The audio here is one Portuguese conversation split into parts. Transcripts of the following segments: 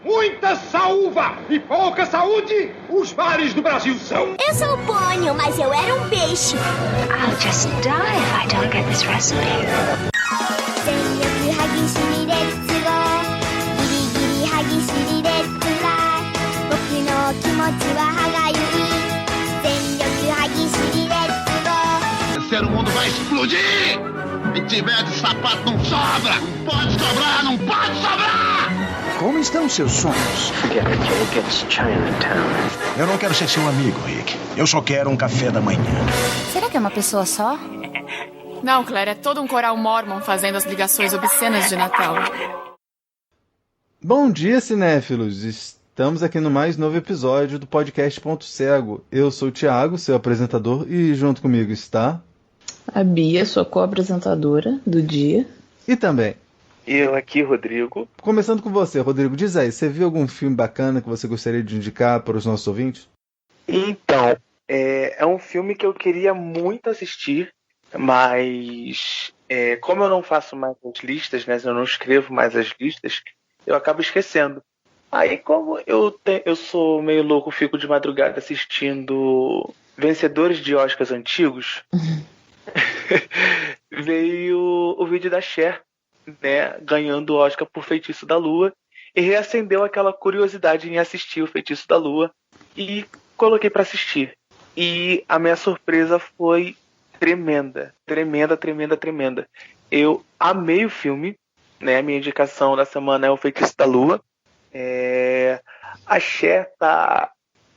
Muita saúva e pouca saúde, os mares do Brasil são. Eu sou o pônio, mas eu era um peixe. I'll just die if I don't get this recipe. O mundo vai explodir! Se tiver de sapato não sobra! Pode sobrar, não pode sobrar! Como estão seus sonhos? Forget it, Jake. It's Chinatown. Eu não quero ser seu amigo, Rick. Eu só quero um café da manhã. Será que é uma pessoa só? Não, Claire, é todo um coral mormon fazendo as ligações obscenas de Natal. Bom dia, cinéfilos! Estamos aqui no mais novo episódio do podcast Ponto Cego. Eu sou o Thiago, seu apresentador, e junto comigo está... a Bia, sua co-apresentadora do dia. E também... eu aqui, Rodrigo. Começando com você, Rodrigo, diz aí, você viu algum filme bacana que você gostaria de indicar para os nossos ouvintes? Então, é um filme que eu queria muito assistir, mas como eu não faço mais as listas, né, eu não escrevo mais as listas, eu acabo esquecendo. Aí, como eu sou meio louco, fico de madrugada assistindo vencedores de Oscars antigos, veio o vídeo da Cher, né, ganhando o Oscar por Feitiço da Lua, e reacendeu aquela curiosidade em assistir o Feitiço da Lua, e coloquei para assistir. E a minha surpresa foi tremenda. Eu amei o filme, né, a minha indicação da semana é o Feitiço da Lua. A Cher tá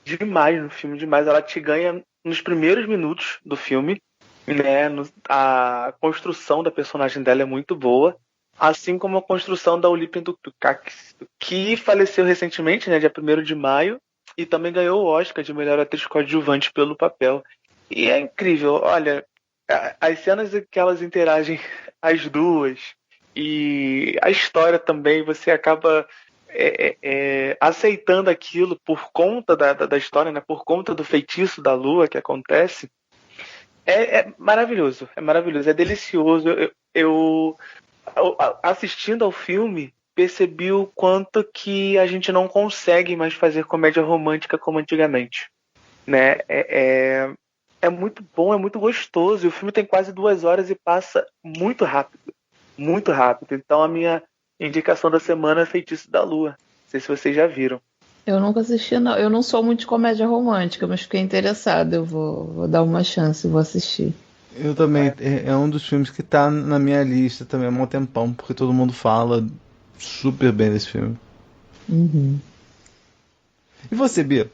demais no filme, demais. Ela te ganha nos primeiros minutos do filme, né? A construção da personagem dela é muito boa, assim como a construção da Olivia Dukakis, que faleceu recentemente, né, dia 1º de maio, e também ganhou o Oscar de melhor atriz coadjuvante pelo papel. E é incrível, olha, as cenas em que elas interagem, as duas, e a história também, você acaba aceitando aquilo por conta da história, né, por conta do feitiço da lua que acontece. É maravilhoso, é delicioso. Eu assistindo ao filme, percebi o quanto que a gente não consegue mais fazer comédia romântica como antigamente, né? É muito bom, é muito gostoso, e o filme tem quase 2 horas e passa muito rápido. Então a minha indicação da semana é Feitiço da Lua. Não sei se vocês já viram. Eu nunca assisti, não. Eu não sou muito de comédia romântica, mas fiquei interessada. Eu vou dar uma chance, vou assistir. Eu também. É um dos filmes que tá na minha lista também há um tempão, porque todo mundo fala super bem desse filme. Uhum. E você, Bia?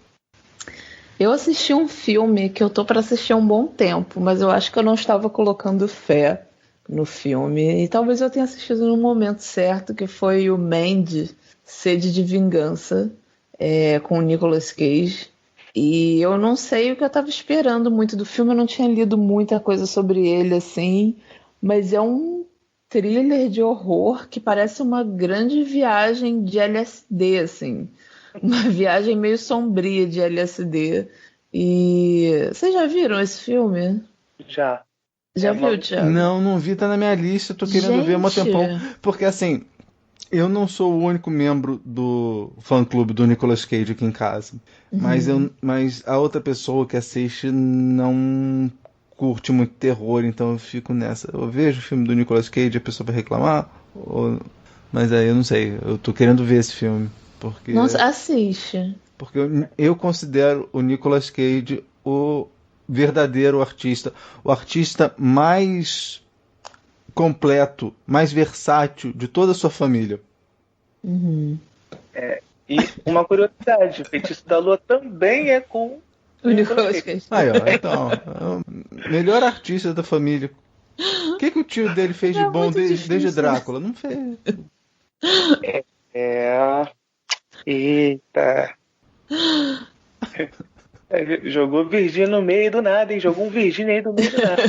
Eu assisti um filme que eu tô para assistir há um bom tempo, mas eu acho que eu não estava colocando fé no filme. E talvez eu tenha assistido no momento certo, que foi o Mandy, Sede de Vingança, com o Nicolas Cage. E eu não sei o que eu estava esperando muito do filme, eu não tinha lido muita coisa sobre ele, assim, mas é um thriller de horror que parece uma grande viagem de LSD, assim. Uma viagem meio sombria de LSD. E vocês já viram esse filme? Já. Já viu, Thiago? Não vi, tá na minha lista, tô querendo ver há um tempão. Porque assim, eu não sou o único membro do fã-clube do Nicolas Cage aqui em casa. Uhum. Mas a outra pessoa que assiste não curte muito terror, então eu fico nessa. Eu vejo o filme do Nicolas Cage, a pessoa vai reclamar? Mas aí eu não sei, eu tô querendo ver esse filme. Porque... Nossa, assiste. Porque eu considero o Nicolas Cage o verdadeiro artista. O artista mais completo, mais versátil de toda a sua família. Uhum. E uma curiosidade, o Feitiço da Lua também é com o Nicolas Cage. Aí, ó, então, é o melhor artista da família. O que o tio dele fez de bom desde Drácula? Não fez. Eita. Jogou Virgínia no meio do nada, hein? Jogou um Virgínia aí no meio do nada.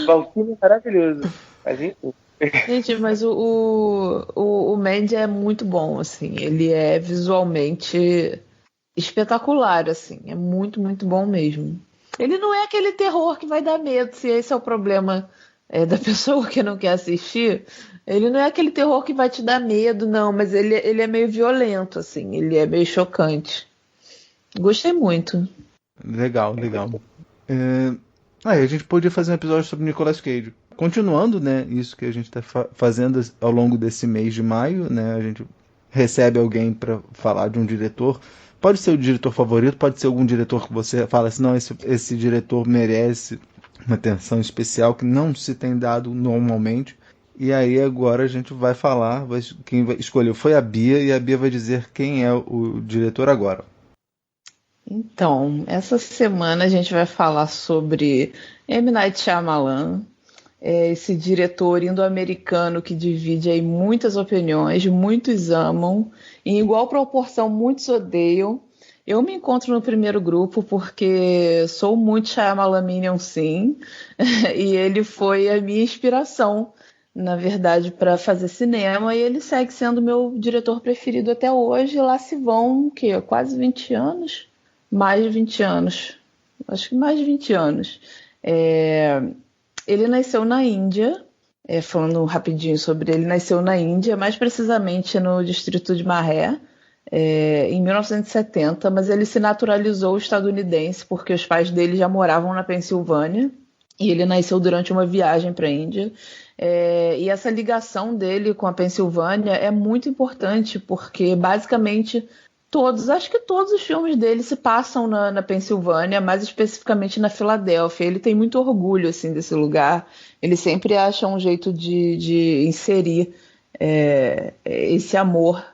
Valkyrie maravilhoso. Mas enfim. Gente, mas o Mandy é muito bom, assim. Ele é visualmente espetacular, assim. É muito, muito bom mesmo. Ele não é aquele terror que vai dar medo, se esse é o problema da pessoa que não quer assistir, ele não é aquele terror que vai te dar medo, não, mas ele é meio violento, assim, ele é meio chocante. Gostei muito. Legal. A gente podia fazer um episódio sobre Nicolas Cage. Continuando, né, isso que a gente está fazendo ao longo desse mês de maio, né, a gente recebe alguém para falar de um diretor. Pode ser o diretor favorito, pode ser algum diretor que você fala assim, não, esse diretor merece uma atenção especial que não se tem dado normalmente. E aí agora a gente vai falar, quem escolheu foi a Bia, e a Bia vai dizer quem é o diretor agora. Então, essa semana a gente vai falar sobre M. Night Shyamalan, esse diretor indo-americano que divide aí muitas opiniões, muitos amam, em igual proporção muitos odeiam. Eu me encontro no primeiro grupo porque sou muito Shyamalan sim, e ele foi a minha inspiração, na verdade, para fazer cinema, e ele segue sendo meu diretor preferido até hoje. Lá se vão, quase 20 anos? Mais de 20 anos. Acho que mais de 20 anos. Ele nasceu na Índia, falando rapidinho sobre ele, nasceu na Índia, mais precisamente no distrito de Maré, em 1970, mas ele se naturalizou estadunidense porque os pais dele já moravam na Pensilvânia, e ele nasceu durante uma viagem para a Índia. E essa ligação dele com a Pensilvânia é muito importante, porque basicamente acho que todos os filmes dele se passam na Pensilvânia, mais especificamente na Filadélfia. Ele tem muito orgulho assim, desse lugar, ele sempre acha um jeito de inserir esse amor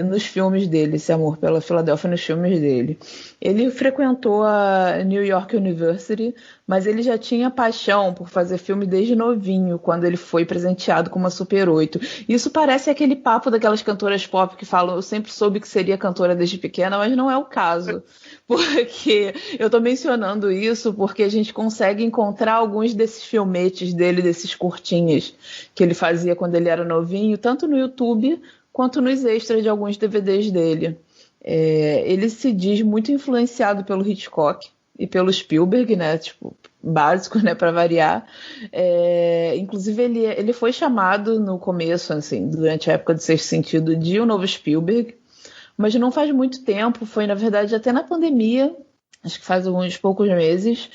nos filmes dele, esse amor pela Filadélfia nos filmes dele. Ele frequentou a New York University, mas ele já tinha paixão por fazer filme desde novinho, quando ele foi presenteado com uma Super 8. Isso parece aquele papo daquelas cantoras pop que falam, eu sempre soube que seria cantora desde pequena, mas não é o caso. Porque eu tô mencionando isso porque a gente consegue encontrar alguns desses filmetes dele, desses curtinhas que ele fazia quando ele era novinho, tanto no YouTube quanto nos extras de alguns DVDs dele. Ele se diz muito influenciado pelo Hitchcock e pelo Spielberg, né? Tipo, básico, né? Para variar. Inclusive, ele foi chamado no começo, assim, durante a época do Sexto Sentido, de O Novo Spielberg, mas não faz muito tempo, foi, na verdade, até na pandemia, acho que faz alguns poucos meses,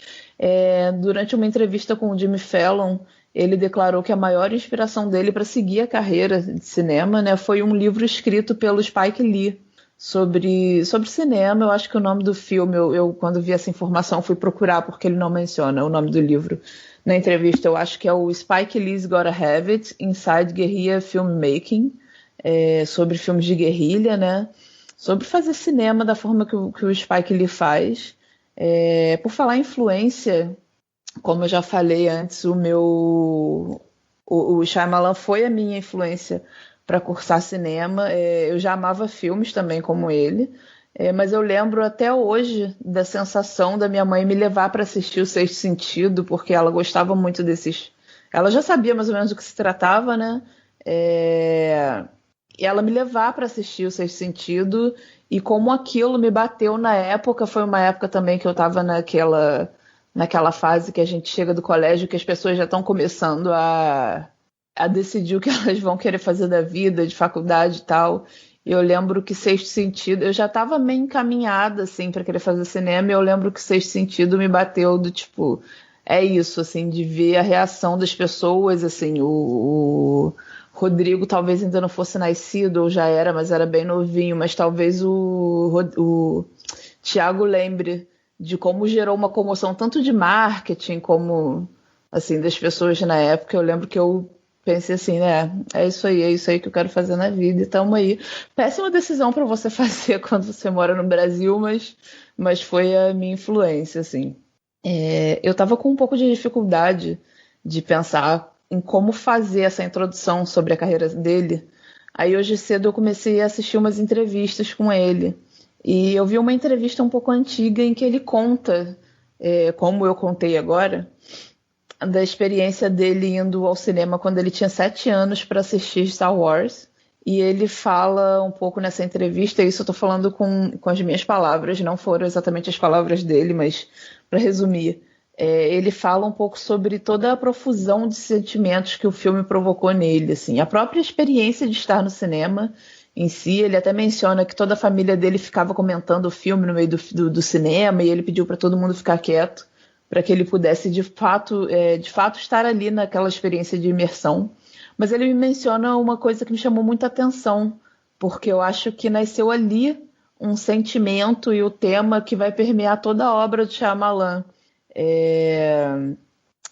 durante uma entrevista com o Jimmy Fallon, ele declarou que a maior inspiração dele para seguir a carreira de cinema, né, foi um livro escrito pelo Spike Lee sobre cinema. Eu acho que o nome do filme, eu quando vi essa informação fui procurar porque ele não menciona o nome do livro na entrevista. Eu acho que é o Spike Lee's Gotta Have It, Inside Guerrilla Filmmaking, sobre filmes de guerrilha, né, sobre fazer cinema da forma que o Spike Lee faz. Por falar em influência, como eu já falei antes, o Shyamalan foi a minha influência para cursar cinema. Eu já amava filmes também como ele, mas eu lembro até hoje da sensação da minha mãe me levar para assistir O Sexto Sentido, porque ela gostava muito desses... Ela já sabia mais ou menos do que se tratava, né? E ela me levar para assistir O Sexto Sentido, e como aquilo me bateu na época. Foi uma época também que eu estava naquela fase que a gente chega do colégio, que as pessoas já estão começando a decidir o que elas vão querer fazer da vida, de faculdade e tal. E eu lembro que Sexto Sentido, eu já estava meio encaminhada assim, para querer fazer cinema, e eu lembro que Sexto Sentido me bateu do tipo, isso, assim, de ver a reação das pessoas, assim, o Rodrigo talvez ainda não fosse nascido, ou já era, mas era bem novinho, mas talvez o Thiago lembre de como gerou uma comoção tanto de marketing como assim das pessoas na época. Eu lembro que eu pensei assim, é isso aí que eu quero fazer na vida, e tamo aí. Péssima decisão para você fazer quando você mora no Brasil, mas foi a minha influência, assim. Eu tava com um pouco de dificuldade de pensar em como fazer essa introdução sobre a carreira dele. Aí hoje cedo eu comecei a assistir umas entrevistas com ele. E eu vi uma entrevista um pouco antiga em que ele conta, como eu contei agora, da experiência dele indo ao cinema quando ele tinha 7 anos para assistir Star Wars. E ele fala um pouco nessa entrevista, isso eu estou falando com as minhas palavras, não foram exatamente as palavras dele, mas para resumir, ele fala um pouco sobre toda a profusão de sentimentos que o filme provocou nele, assim, a própria experiência de estar no cinema em si. Ele até menciona que toda a família dele ficava comentando o filme no meio do cinema, e ele pediu para todo mundo ficar quieto para que ele pudesse de fato estar ali naquela experiência de imersão. Mas ele me menciona uma coisa que me chamou muita atenção, porque eu acho que nasceu ali um sentimento e o tema que vai permear toda a obra de Shyamalan,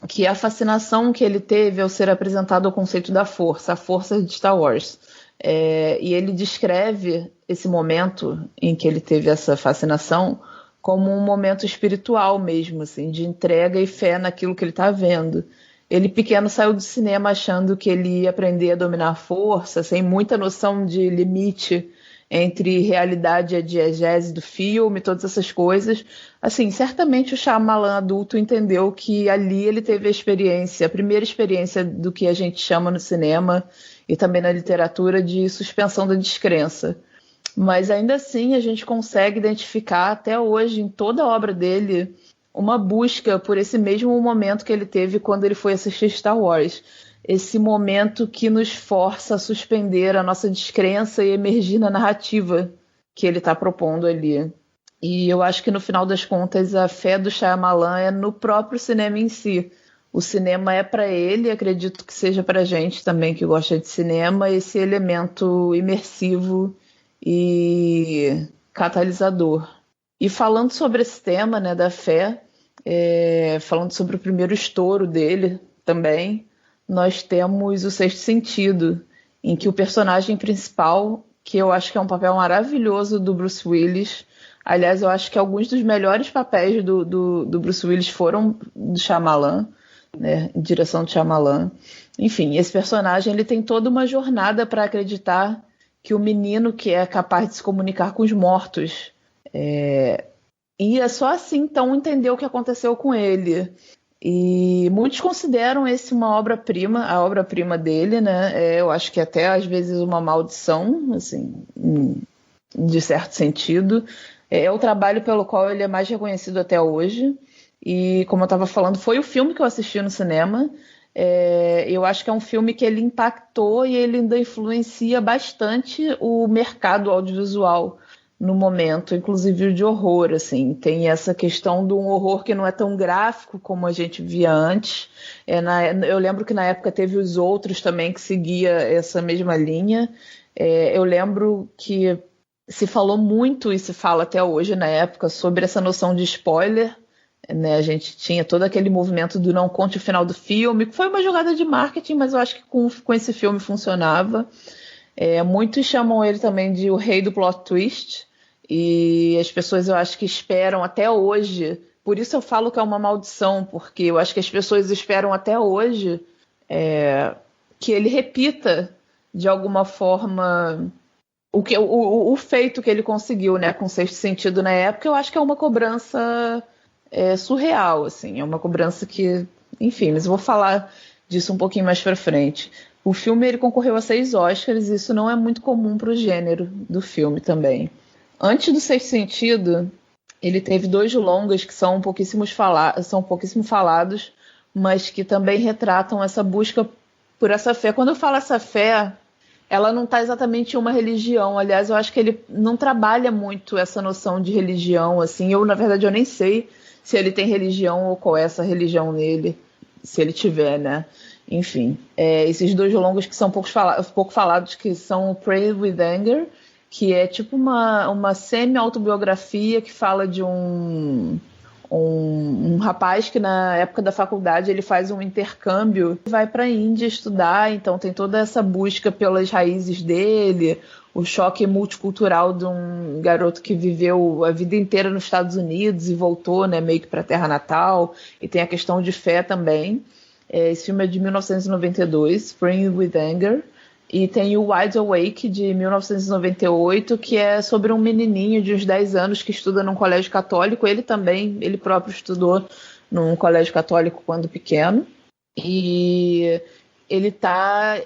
que é a fascinação que ele teve ao ser apresentado ao conceito da força, a força de Star Wars. E ele descreve esse momento em que ele teve essa fascinação como um momento espiritual mesmo, assim, de entrega e fé naquilo que ele está vendo. Ele, pequeno, saiu do cinema achando que ele ia aprender a dominar a força, sem muita noção de limite entre realidade e a diegese do filme, todas essas coisas. Assim, certamente o Shyamalan adulto entendeu que ali ele teve a primeira experiência do que a gente chama no cinema e também na literatura de suspensão da descrença. Mas ainda assim a gente consegue identificar até hoje em toda a obra dele uma busca por esse mesmo momento que ele teve quando ele foi assistir Star Wars. Esse momento que nos força a suspender a nossa descrença e emergir na narrativa que ele está propondo ali. E eu acho que no final das contas a fé do Shyamalan é no próprio cinema em si. O cinema é para ele, acredito que seja para a gente também que gosta de cinema, esse elemento imersivo e catalisador. E falando sobre esse tema, né, da fé, falando sobre o primeiro estouro dele também, nós temos O Sexto Sentido, em que o personagem principal, que eu acho que é um papel maravilhoso do Bruce Willis, aliás, eu acho que alguns dos melhores papéis do Bruce Willis foram do Shyamalan, né, em direção de Shyamalan. Enfim, esse personagem ele tem toda uma jornada para acreditar que o menino que é capaz de se comunicar com os mortos ia só assim então entender o que aconteceu com ele. E muitos consideram esse uma obra-prima, a obra-prima dele, né? Eu acho que até às vezes uma maldição, assim, de certo sentido. É o trabalho pelo qual ele é mais reconhecido até hoje. E como eu estava falando, foi o filme que eu assisti no cinema. Eu acho que é um filme que ele impactou e ele ainda influencia bastante o mercado audiovisual no momento, inclusive o de horror, assim. Tem essa questão de um horror que não é tão gráfico como a gente via antes. Eu lembro que na época teve os outros também que seguia essa mesma linha. Eu lembro que se falou muito e se fala até hoje na época sobre essa noção de spoiler, né? A gente tinha todo aquele movimento do não conte o final do filme, que foi uma jogada de marketing, mas eu acho que com esse filme funcionava. Muitos chamam ele também de o rei do plot twist, e as pessoas eu acho que esperam até hoje, por isso eu falo que é uma maldição, porque eu acho que as pessoas esperam até hoje que ele repita de alguma forma o feito que ele conseguiu, né, com o Sexto Sentido na época. Eu acho que é uma cobrança surreal, assim, é uma cobrança que, enfim, mas eu vou falar disso um pouquinho mais pra frente. O filme ele concorreu a 6 Oscars, e isso não é muito comum pro gênero do filme também. Antes do Sexto Sentido, ele teve 2 longas que são pouquíssimo falados, mas que também retratam essa busca por essa fé. Quando eu falo essa fé, ela não está exatamente em uma religião. Aliás, eu acho que ele não trabalha muito essa noção de religião, assim. Na verdade, eu nem sei se ele tem religião ou qual é essa religião nele, se ele tiver, né? Enfim, esses 2 longas que são pouco falados, que são Pray with Anger, que é tipo uma semi-autobiografia que fala de um rapaz que na época da faculdade ele faz um intercâmbio, vai para a Índia estudar, então tem toda essa busca pelas raízes dele, o choque multicultural de um garoto que viveu a vida inteira nos Estados Unidos e voltou, né, meio que para a terra natal, e tem a questão de fé também. Esse filme é de 1992, Praying with Anger. E tem o Wide Awake, de 1998, que é sobre um menininho de uns 10 anos que estuda num colégio católico. Ele próprio estudou num colégio católico quando pequeno. E ele está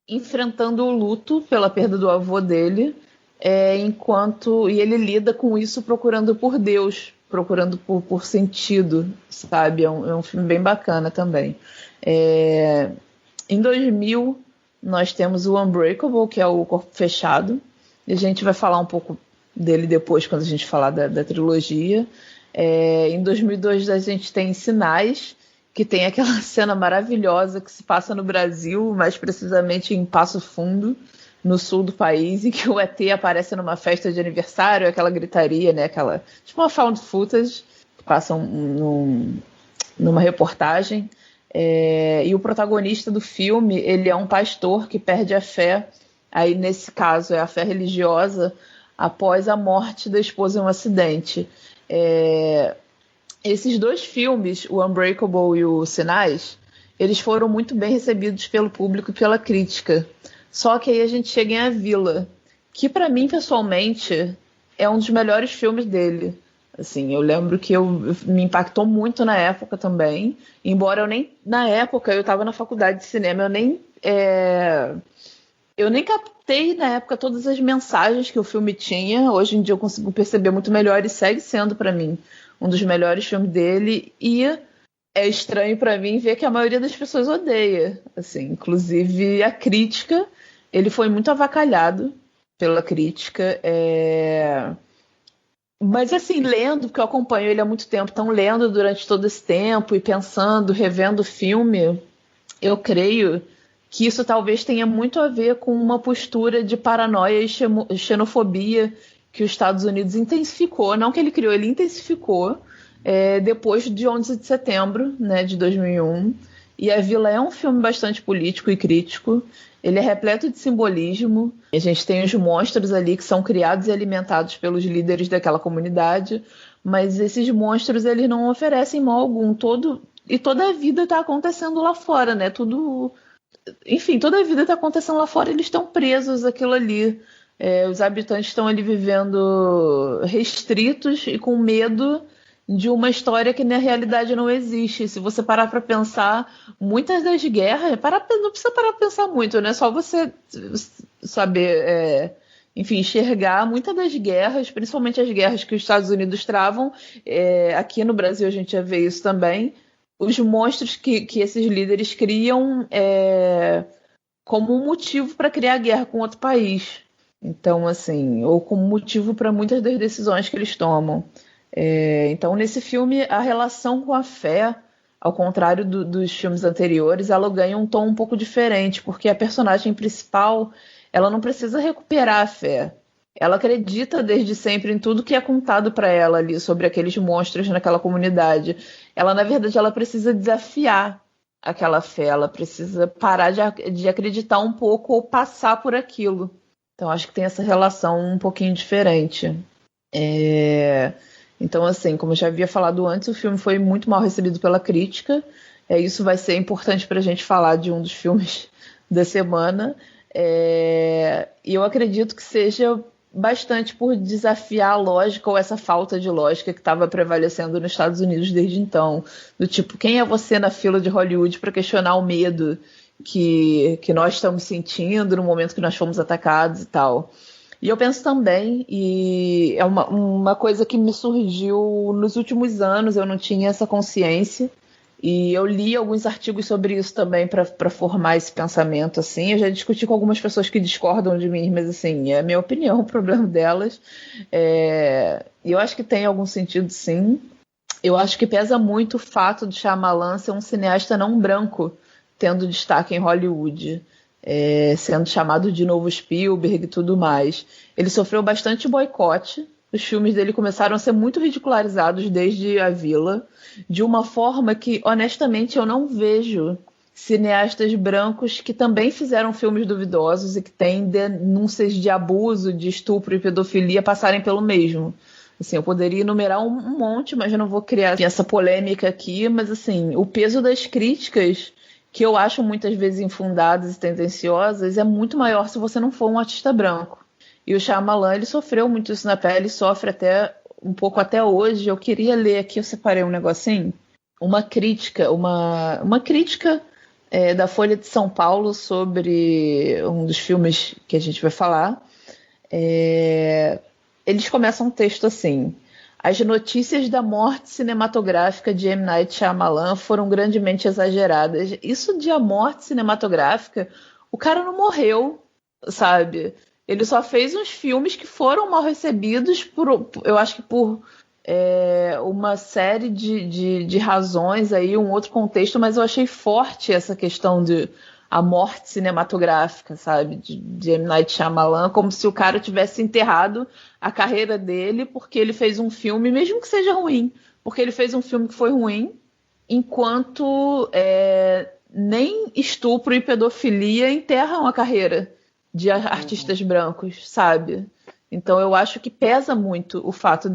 enfrentando o luto pela perda do avô dele, e ele lida com isso procurando por Deus, procurando por sentido, sabe? É um filme bem bacana também. Em 2000, nós temos o Unbreakable, que é o Corpo Fechado. E a gente vai falar um pouco dele depois, quando a gente falar da trilogia. Em 2002, a gente tem Sinais, que tem aquela cena maravilhosa que se passa no Brasil, mais precisamente em Passo Fundo, no sul do país, em que o ET aparece numa festa de aniversário, aquela gritaria, né? Tipo uma found footage, que passam numa reportagem. E o protagonista do filme, ele é um pastor que perde a fé, aí nesse caso é a fé religiosa, após a morte da esposa em um acidente. Esses dois filmes, o Unbreakable e o Sinais, eles foram muito bem recebidos pelo público e pela crítica. Só que aí a gente chega em A Vila, que para mim, pessoalmente, é um dos melhores filmes dele. Assim, eu lembro que me impactou muito na época também, embora na época eu estava na faculdade de cinema, eu nem captei na época todas as mensagens que o filme tinha. Hoje em dia eu consigo perceber muito melhor e segue sendo para mim um dos melhores filmes dele, e é estranho para mim ver que a maioria das pessoas odeia, assim, inclusive a crítica. Ele foi muito avacalhado pela crítica, mas assim, lendo, porque eu acompanho ele há muito tempo, então lendo durante todo esse tempo e pensando, revendo o filme, eu creio que isso talvez tenha muito a ver com uma postura de paranoia e xenofobia que os Estados Unidos intensificou, não que ele criou, ele intensificou depois de 11 de setembro, né, de 2001. E A Vila é um filme bastante político e crítico. Ele é repleto de simbolismo. A gente tem os monstros ali que são criados e alimentados pelos líderes daquela comunidade, mas esses monstros eles não oferecem mal algum. Toda a vida está acontecendo lá fora, né? Enfim, toda a vida está acontecendo lá fora, eles estão presos àquilo ali. Os habitantes estão ali vivendo restritos e com medo de uma história que na realidade não existe. Se você parar para pensar, muitas das guerras, não precisa parar para pensar muito, né? Só você saber, enxergar muitas das guerras, principalmente as guerras que os Estados Unidos travam. Aqui no Brasil a gente já vê isso também. Os monstros que esses líderes criam como um motivo para criar guerra com outro país. Então, assim, ou como motivo para muitas das decisões que eles tomam. Então, nesse filme, a relação com a fé, ao contrário dos filmes anteriores, ela ganha um tom um pouco diferente, porque a personagem principal, ela não precisa recuperar a fé. Ela acredita desde sempre em tudo que é contado para ela ali sobre aqueles monstros naquela comunidade. Na verdade, ela precisa desafiar aquela fé, ela precisa parar de acreditar um pouco ou passar por aquilo. Então, acho que tem essa relação um pouquinho diferente. Então, assim, como eu já havia falado antes, o filme foi muito mal recebido pela crítica. Isso vai ser importante para a gente falar de um dos filmes da semana. E eu acredito que seja bastante por desafiar a lógica ou essa falta de lógica que estava prevalecendo nos Estados Unidos desde então. Do tipo, quem é você na fila de Hollywood para questionar o medo que nós estamos sentindo no momento que nós fomos atacados e tal. E eu penso também, e é uma coisa que me surgiu nos últimos anos, eu não tinha essa consciência, e eu li alguns artigos sobre isso também para formar esse pensamento, assim. Eu já discuti com algumas pessoas que discordam de mim, mas assim, é a minha opinião, o problema delas. E eu acho que tem algum sentido, sim. Eu acho que pesa muito o fato de Shyamalan ser um cineasta não branco, tendo destaque em Hollywood. Sendo chamado de novo Spielberg e tudo mais. Ele sofreu bastante boicote. Os filmes dele começaram a ser muito ridicularizados desde A Vila, de uma forma que, honestamente, eu não vejo cineastas brancos que também fizeram filmes duvidosos e que têm denúncias de abuso, de estupro e pedofilia passarem pelo mesmo. Assim, eu poderia enumerar um monte, mas eu não vou criar essa polêmica aqui, mas assim, o peso das críticas, que eu acho muitas vezes infundadas e tendenciosas, é muito maior se você não for um artista branco. E o Shyamalan, ele sofreu muito isso na pele, sofre até um pouco até hoje. Eu queria ler aqui, eu separei um negocinho, uma crítica da Folha de São Paulo sobre um dos filmes que a gente vai falar. Eles começam um texto assim: as notícias da morte cinematográfica de M. Night Shyamalan foram grandemente exageradas. Isso de a morte cinematográfica, o cara não morreu, sabe? Ele só fez uns filmes que foram mal recebidos, eu acho que por uma série de razões aí, um outro contexto, mas eu achei forte essa questão de a morte cinematográfica, sabe, de M. Night Shyamalan, como se o cara tivesse enterrado a carreira dele porque ele fez um filme, mesmo que seja ruim, porque ele fez um filme que foi ruim, enquanto nem estupro e pedofilia enterram a carreira de artistas brancos, sabe? Então eu acho que pesa muito o fato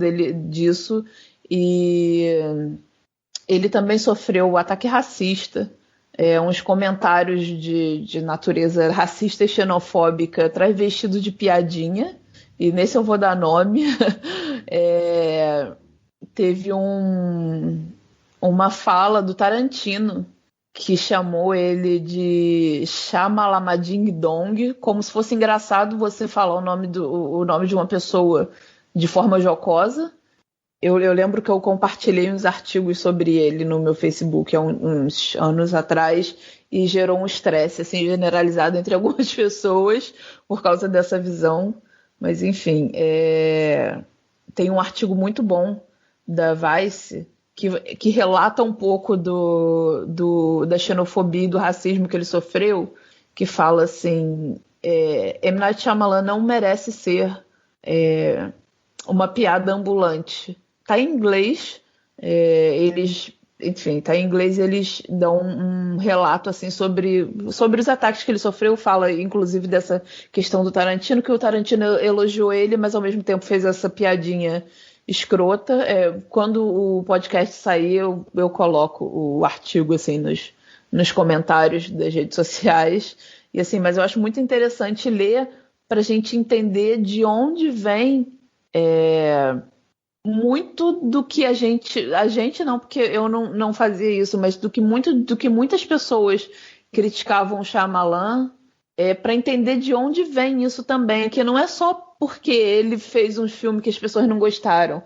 disso, e ele também sofreu o ataque racista, uns comentários de natureza racista e xenofóbica travestido de piadinha, e nesse eu vou dar nome. Teve uma fala do Tarantino que chamou ele de Shamalamading Dong, como se fosse engraçado você falar o nome de uma pessoa de forma jocosa. Eu lembro que eu compartilhei uns artigos sobre ele no meu Facebook há uns anos atrás e gerou um estresse assim, generalizado entre algumas pessoas por causa dessa visão. Mas, enfim, tem um artigo muito bom da Vice que relata um pouco da xenofobia e do racismo que ele sofreu, que fala assim, M. Night Shyamalan não merece ser uma piada ambulante. Tá em inglês, eles dão um relato assim sobre os ataques que ele sofreu, fala inclusive dessa questão do Tarantino, que o Tarantino elogiou ele, mas ao mesmo tempo fez essa piadinha escrota. Quando o podcast sair, eu coloco o artigo assim nos comentários das redes sociais, e assim, mas eu acho muito interessante ler para a gente entender de onde vem muito do que a gente não, porque eu não fazia isso, mas do que muitas pessoas criticavam o Shyamalan, para entender de onde vem isso também, que não é só porque ele fez um filme que as pessoas não gostaram,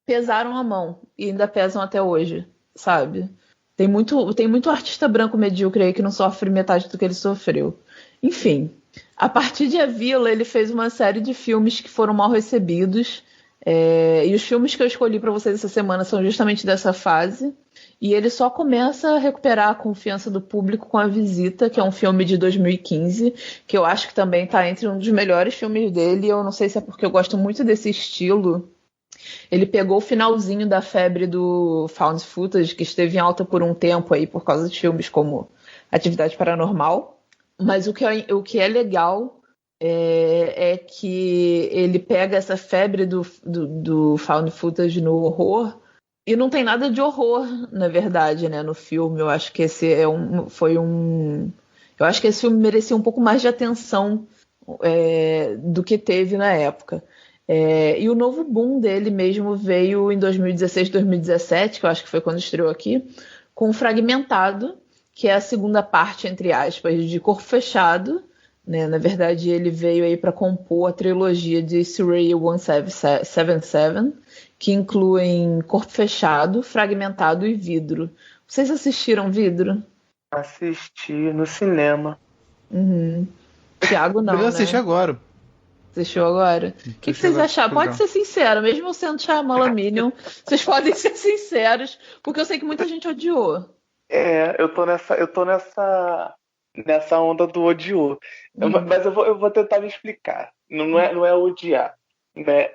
pesaram a mão e ainda pesam até hoje, sabe? Tem muito artista branco medíocre aí que não sofre metade do que ele sofreu. Enfim, a partir de A Vila, ele fez uma série de filmes que foram mal recebidos. E os filmes que eu escolhi para vocês essa semana são justamente dessa fase, e ele só começa a recuperar a confiança do público com A Visita, que é um filme de 2015, que eu acho que também está entre um dos melhores filmes dele. Eu não sei se é porque eu gosto muito desse estilo. Ele pegou o finalzinho da febre do found footage, que esteve em alta por um tempo aí por causa de filmes como Atividade Paranormal, mas o que é legal é que ele pega essa febre do found footage no horror, e não tem nada de horror, na verdade, né, no filme. Eu acho que esse eu acho que esse filme merecia um pouco mais de atenção do que teve na época. E o novo boom dele mesmo veio em 2016, 2017, que eu acho que foi quando estreou aqui, com Fragmentado, que é a segunda parte, entre aspas, de Corpo Fechado, né? Na verdade, ele veio aí para compor a trilogia de Surreal 177, que incluem Corpo Fechado, Fragmentado e Vidro. Vocês assistiram Vidro? Assisti no cinema. Uhum. Tiago não, Eu assisti agora. Assistiu agora? O que vocês acharam? Pode ser sincero, mesmo eu sendo Shyamalan Minion, vocês podem ser sinceros, porque eu sei que muita gente odiou. Eu tô nessa onda do odiou. Mas eu vou tentar me explicar. Não é odiar. Né?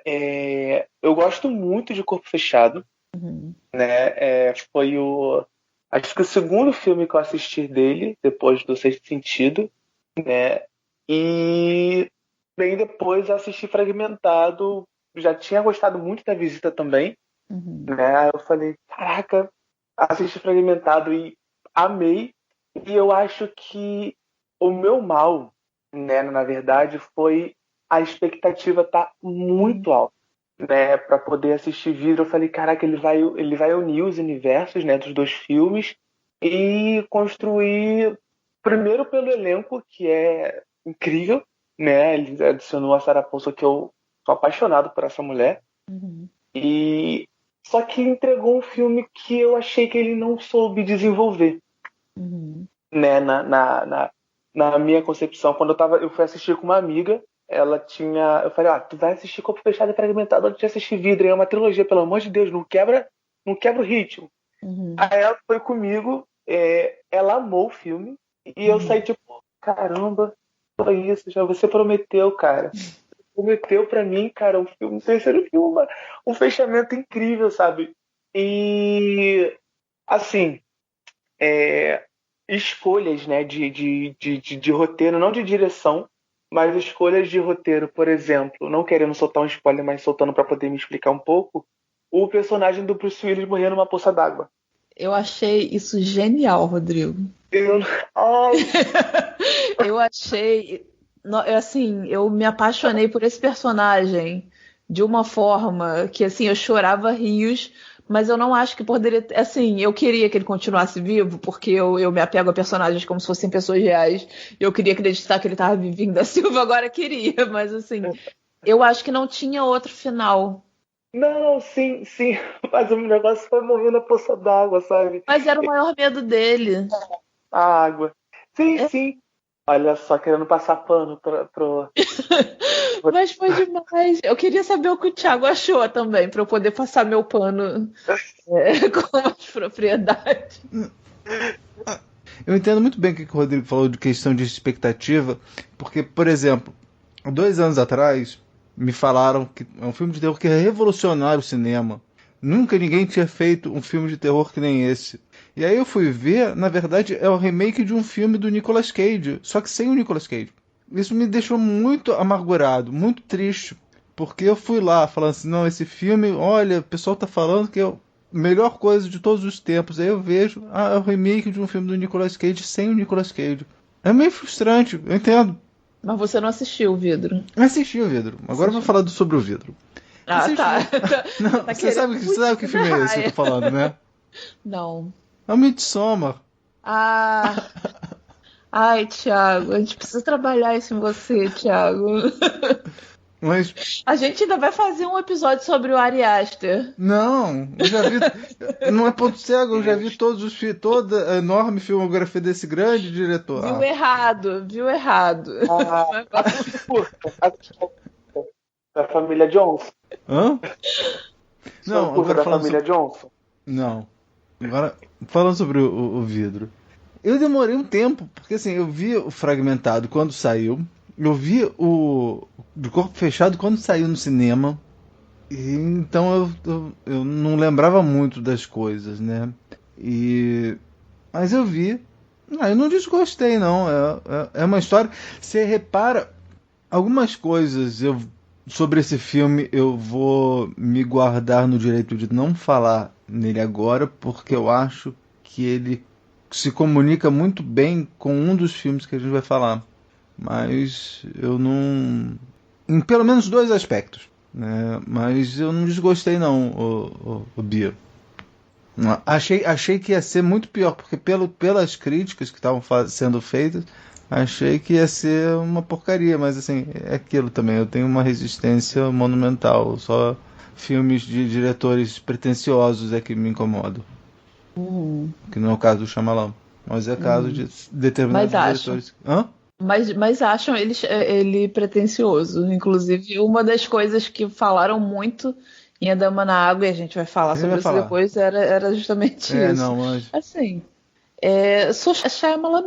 Eu gosto muito de Corpo Fechado. Né? Foi acho que o segundo filme que eu assisti dele, depois do Sexto Sentido. Né? E bem depois eu assisti Fragmentado. Já tinha gostado muito da Visita também. Né? Eu falei, caraca, assisti Fragmentado e amei. E eu acho que o meu mal, né, na verdade, foi a expectativa tá muito alta, né, para poder assistir Vidro. Eu falei, caraca, ele vai unir os universos, né, dos dois filmes e construir, primeiro pelo elenco, que é incrível, né, ele adicionou a Sarah Paulson, que eu sou apaixonado por essa mulher, E só que entregou um filme que eu achei que ele não soube desenvolver. Né? Na minha concepção, quando eu fui assistir com uma amiga, eu falei, tu vai assistir Corpo Fechado e Fragmentado antes de assistir Vidro, é uma trilogia, pelo amor de Deus, não quebra o ritmo. Aí ela foi comigo, ela amou o filme, e eu saí tipo, caramba, foi isso, já você prometeu, cara. Prometeu pra mim, cara, um terceiro filme, um fechamento incrível, sabe? E, assim, escolhas, né, de roteiro, não de direção, mas escolhas de roteiro, por exemplo, não querendo soltar um spoiler, mas soltando pra poder me explicar um pouco, o personagem do Bruce Willis morrendo numa poça d'água. Eu achei isso genial, Rodrigo. Eu achei... Assim, eu me apaixonei por esse personagem de uma forma que, assim, eu chorava rios, mas eu não acho que poderia... Assim, eu queria que ele continuasse vivo, porque eu me apego a personagens como se fossem pessoas reais, e eu queria acreditar que ele estava vivinho da Silva, agora queria, mas, assim, eu acho que não tinha outro final. Não, sim, mas o negócio foi morrer na poça d'água, sabe? Mas era o maior medo dele. A água. Sim. Olha só, querendo passar pano pro... Mas foi demais. Eu queria saber o que o Thiago achou também, para eu poder passar meu pano com mais propriedade. Eu entendo muito bem o que o Rodrigo falou de questão de expectativa, porque, por exemplo, 2 anos atrás, me falaram que é um filme de terror que ia revolucionar o cinema. Nunca ninguém tinha feito um filme de terror que nem esse. E aí eu fui ver, na verdade, é o remake de um filme do Nicolas Cage, só que sem o Nicolas Cage. Isso me deixou muito amargurado, muito triste, porque eu fui lá falando assim, não, esse filme, olha, o pessoal tá falando que é a melhor coisa de todos os tempos. Aí eu vejo, é o remake de um filme do Nicolas Cage sem o Nicolas Cage. É meio frustrante, eu entendo. Mas você não assistiu o Vidro? Assisti o Vidro. Agora eu vou falar sobre o Vidro. Tá. Não, Tá você sabe que filme é esse que eu tô falando, né? Não. É o Midsommar. Ai, Thiago, a gente precisa trabalhar isso em você, Thiago. Mas... A gente ainda vai fazer um episódio sobre o Ari Aster. Não, eu já vi. Não é ponto cego, eu já vi toda a enorme filmografia desse grande diretor. Viu errado. Da família Johnson. Hã? Não, agora da família Johnson. Não. Agora, falando sobre o Vidro. Eu demorei um tempo, porque assim, eu vi o Fragmentado quando saiu. Eu vi o do Corpo Fechado quando saiu no cinema. E, então eu não lembrava muito das coisas, né? Mas eu vi. Eu não desgostei, não. É uma história. Você repara, algumas coisas sobre esse filme eu vou me guardar no direito de não falar nele agora, porque eu acho que ele se comunica muito bem com um dos filmes que a gente vai falar. Mas eu não... Em pelo menos 2 aspectos, né? Mas eu não desgostei não, o Bia. Achei que ia ser muito pior, porque pelas críticas que estavam sendo feitas, achei que ia ser uma porcaria, mas assim, é aquilo também, eu tenho uma resistência monumental, só filmes de diretores pretensiosos é que me incomodam. Que não é o caso do Shyamalan, mas é caso de determinados diretores. Hã? Mas acham ele pretencioso. Inclusive, uma das coisas que falaram muito em A Dama na Água, e a gente vai falar sobre isso depois, era justamente isso. Não, mas... Assim, sou Shyamalan,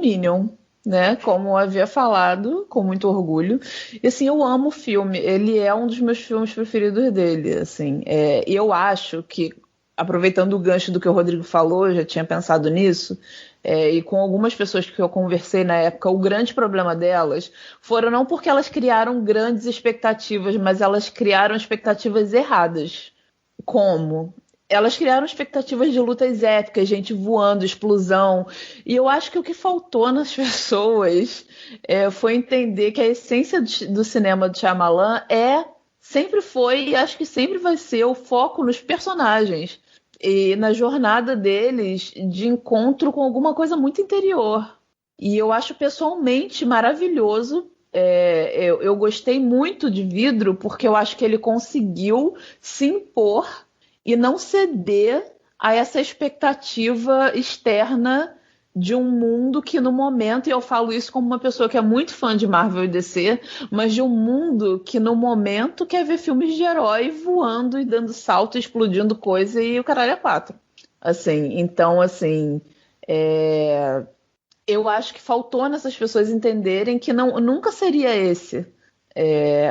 né? Como eu havia falado, com muito orgulho. E assim, eu amo o filme. Ele é um dos meus filmes preferidos dele. Assim, eu acho que, aproveitando o gancho do que o Rodrigo falou, eu já tinha pensado nisso, e com algumas pessoas que eu conversei na época, o grande problema delas foram não porque elas criaram grandes expectativas, mas elas criaram expectativas erradas. Como? Elas criaram expectativas de lutas épicas, gente voando, explosão. E eu acho que o que faltou nas pessoas foi entender que a essência do cinema do Shyamalan sempre foi e acho que sempre vai ser o foco nos personagens. E na jornada deles de encontro com alguma coisa muito interior. E eu acho pessoalmente maravilhoso eu gostei muito de Vidro porque eu acho que ele conseguiu se impor e não ceder a essa expectativa externa de um mundo que no momento, e eu falo isso como uma pessoa que é muito fã de Marvel e DC, mas de um mundo que no momento quer ver filmes de herói voando e dando salto, explodindo coisa e o caralho é 4. Assim, então, assim, eu acho que faltou nessas pessoas entenderem que nunca seria esse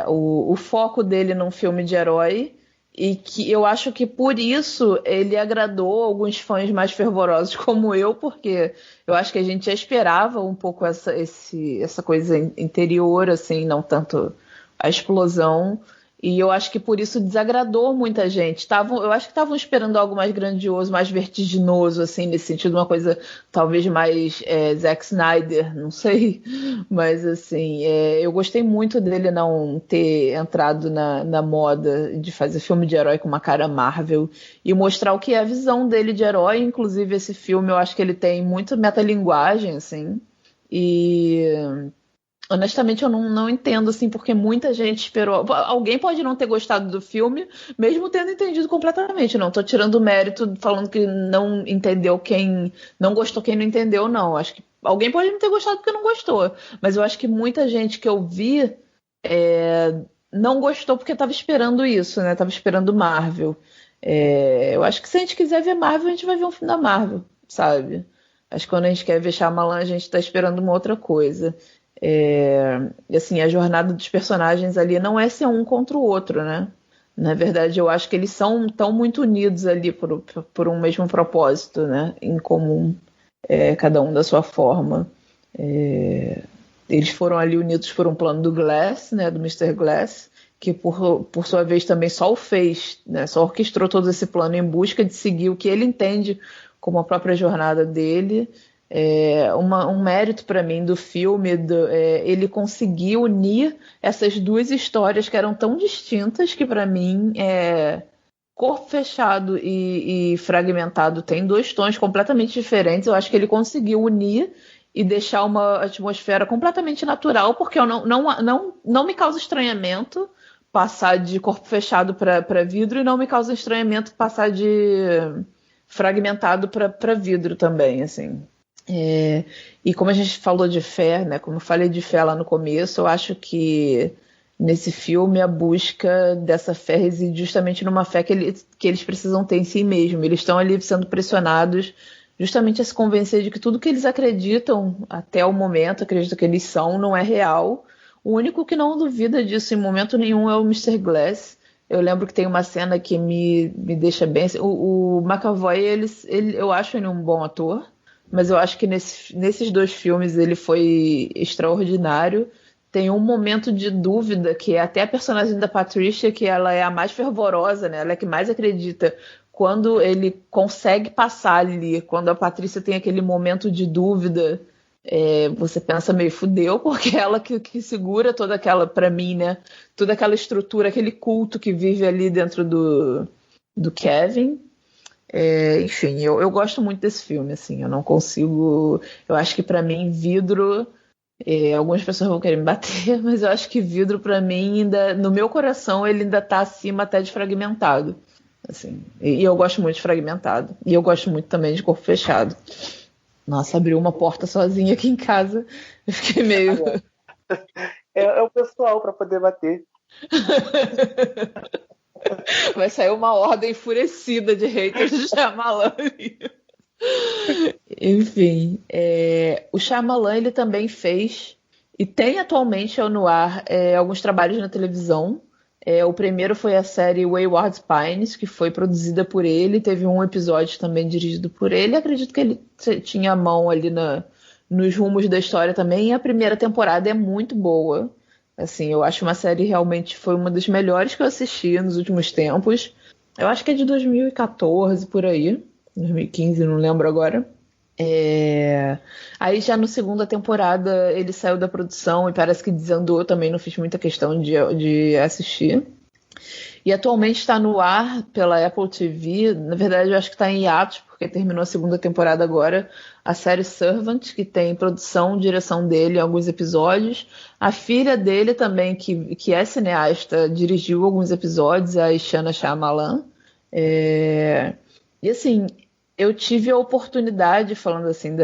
o foco dele num filme de herói, e que eu acho que por isso ele agradou alguns fãs mais fervorosos como eu, porque eu acho que a gente já esperava um pouco essa coisa interior, assim, não tanto a explosão. E eu acho que por isso desagradou muita gente. Eu acho que estavam esperando algo mais grandioso, mais vertiginoso, assim, nesse sentido, uma coisa talvez mais Zack Snyder, não sei. Mas, assim, eu gostei muito dele não ter entrado na moda de fazer filme de herói com uma cara Marvel e mostrar o que é a visão dele de herói. Inclusive, esse filme, eu acho que ele tem muita metalinguagem, assim, e... honestamente, eu não entendo, assim, porque muita gente esperou. Alguém pode não ter gostado do filme, mesmo tendo entendido completamente. Não tô tirando o mérito, falando que não entendeu quem não gostou, quem não entendeu, não. Acho que alguém pode não ter gostado porque não gostou. Mas eu acho que muita gente que eu vi não gostou porque tava esperando isso, né? Tava esperando Marvel. Eu acho que se a gente quiser ver Marvel, a gente vai ver um filme da Marvel, sabe? Acho que quando a gente quer ver Shyamalan, a gente tá esperando uma outra coisa. Assim, a jornada dos personagens ali não é ser um contra o outro, né? Na verdade, eu acho que eles estão muito unidos ali por um mesmo propósito, né? Em comum, cada um da sua forma. Eles foram ali unidos por um plano do Glass, né? Do Mr. Glass, que por sua vez também só o fez, né? Só orquestrou todo esse plano em busca de seguir o que ele entende como a própria jornada dele. Um mérito para mim do filme, ele conseguiu unir essas duas histórias que eram tão distintas, que para mim Corpo Fechado e Fragmentado tem 2 tons completamente diferentes. Eu acho que ele conseguiu unir e deixar uma atmosfera completamente natural, porque não me causa estranhamento passar de Corpo Fechado para Vidro, e não me causa estranhamento passar de Fragmentado para Vidro também, assim. E como a gente falou de fé, né, como eu falei de fé lá no começo, eu acho que nesse filme a busca dessa fé reside justamente numa fé que eles precisam ter em si mesmo. Eles estão ali sendo pressionados justamente a se convencer de que tudo que eles acreditam até o momento, acreditam que eles são, não é real. O único que não duvida disso em momento nenhum é o Mr. Glass. Eu lembro que tem uma cena que me deixa bem... O McAvoy, eu acho ele um bom ator, mas eu acho que nesses 2 filmes ele foi extraordinário. Tem um momento de dúvida, que é até a personagem da Patricia, que ela é a mais fervorosa, né? Ela é a que mais acredita. Quando ele consegue passar ali, quando a Patrícia tem aquele momento de dúvida, você pensa meio fudeu, porque ela que segura toda aquela, pra mim, né? Toda aquela estrutura, aquele culto que vive ali dentro do Kevin. Enfim, eu gosto muito desse filme, assim, eu não consigo... Eu acho que pra mim, Vidro... algumas pessoas vão querer me bater, mas eu acho que Vidro pra mim, ainda, no meu coração, ele ainda tá acima até de Fragmentado, assim. E eu gosto muito de Fragmentado, e eu gosto muito também de Corpo Fechado. Nossa, abriu uma porta sozinha aqui em casa, eu fiquei meio... É o pessoal pra poder bater. Vai sair uma horda enfurecida de haters de Shyamalan. Enfim, o Shyamalan, ele também fez e tem atualmente no ar alguns trabalhos na televisão. O primeiro foi a série Wayward Pines, que foi produzida por ele. Teve um episódio também dirigido por ele. Acredito que ele tinha a mão ali nos rumos da história também. E a primeira temporada é muito boa. Assim, eu acho uma série realmente foi uma das melhores que eu assisti nos últimos tempos. Eu acho que é de 2014, por aí. 2015, não lembro agora. Aí já na segunda temporada ele saiu da produção e parece que desandou. Eu também não fiz muita questão de assistir. E atualmente está no ar pela Apple TV. Na verdade, eu acho que está em hiatus, porque terminou a segunda temporada agora. A série Servant, que tem produção, direção dele em alguns episódios. A filha dele também, que é cineasta, dirigiu alguns episódios, a Ishana Shyamalan. E assim, eu tive a oportunidade, falando assim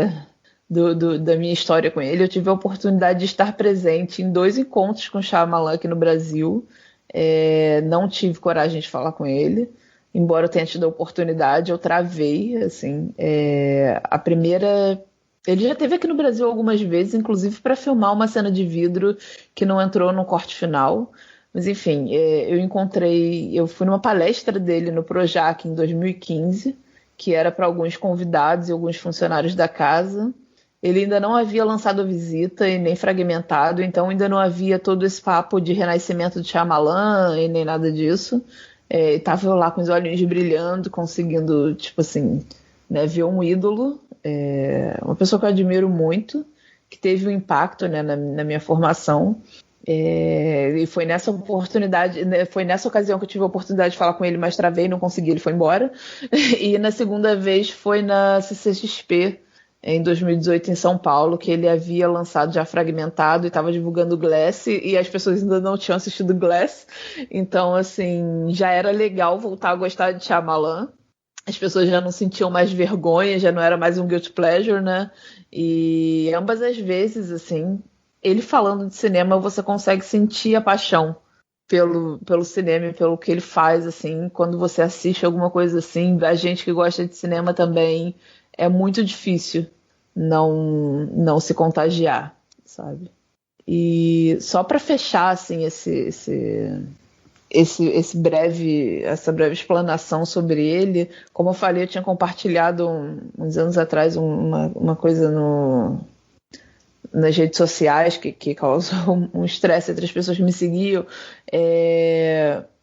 da minha história com ele, eu tive a oportunidade de estar presente em 2 encontros com o Shyamalan aqui no Brasil. Não tive coragem de falar com ele, embora eu tenha tido a oportunidade, eu travei, assim. A primeira... Ele já esteve aqui no Brasil algumas vezes, inclusive para filmar uma cena de vidro que não entrou no corte final. Mas enfim, eu fui numa palestra dele no Projac em 2015, que era para alguns convidados e alguns funcionários da casa. Ele ainda não havia lançado a visita e nem fragmentado, então ainda não havia todo esse papo de renascimento de Shyamalan e nem nada disso. Estava eu lá com os olhinhos brilhando, conseguindo, tipo assim, né, ver um ídolo, uma pessoa que eu admiro muito, que teve um impacto, né, na minha formação. E foi nessa oportunidade, foi nessa ocasião que eu tive a oportunidade de falar com ele, mas travei, não consegui, ele foi embora. E na segunda vez foi na CCXP, em 2018 em São Paulo, que ele havia lançado já fragmentado e estava divulgando Glass, e as pessoas ainda não tinham assistido Glass, então assim, já era legal voltar a gostar de Shyamalan. As pessoas já não sentiam mais vergonha, já não era mais um guilty pleasure, né? E ambas as vezes, assim, ele falando de cinema, você consegue sentir a paixão pelo cinema e pelo que ele faz, assim, quando você assiste alguma coisa assim. A gente que gosta de cinema também, é muito difícil não se contagiar, sabe? E só para fechar, assim, essa breve explanação sobre ele, como eu falei, eu tinha compartilhado uns anos atrás uma coisa nas redes sociais que causou um estresse entre as pessoas que me seguiam,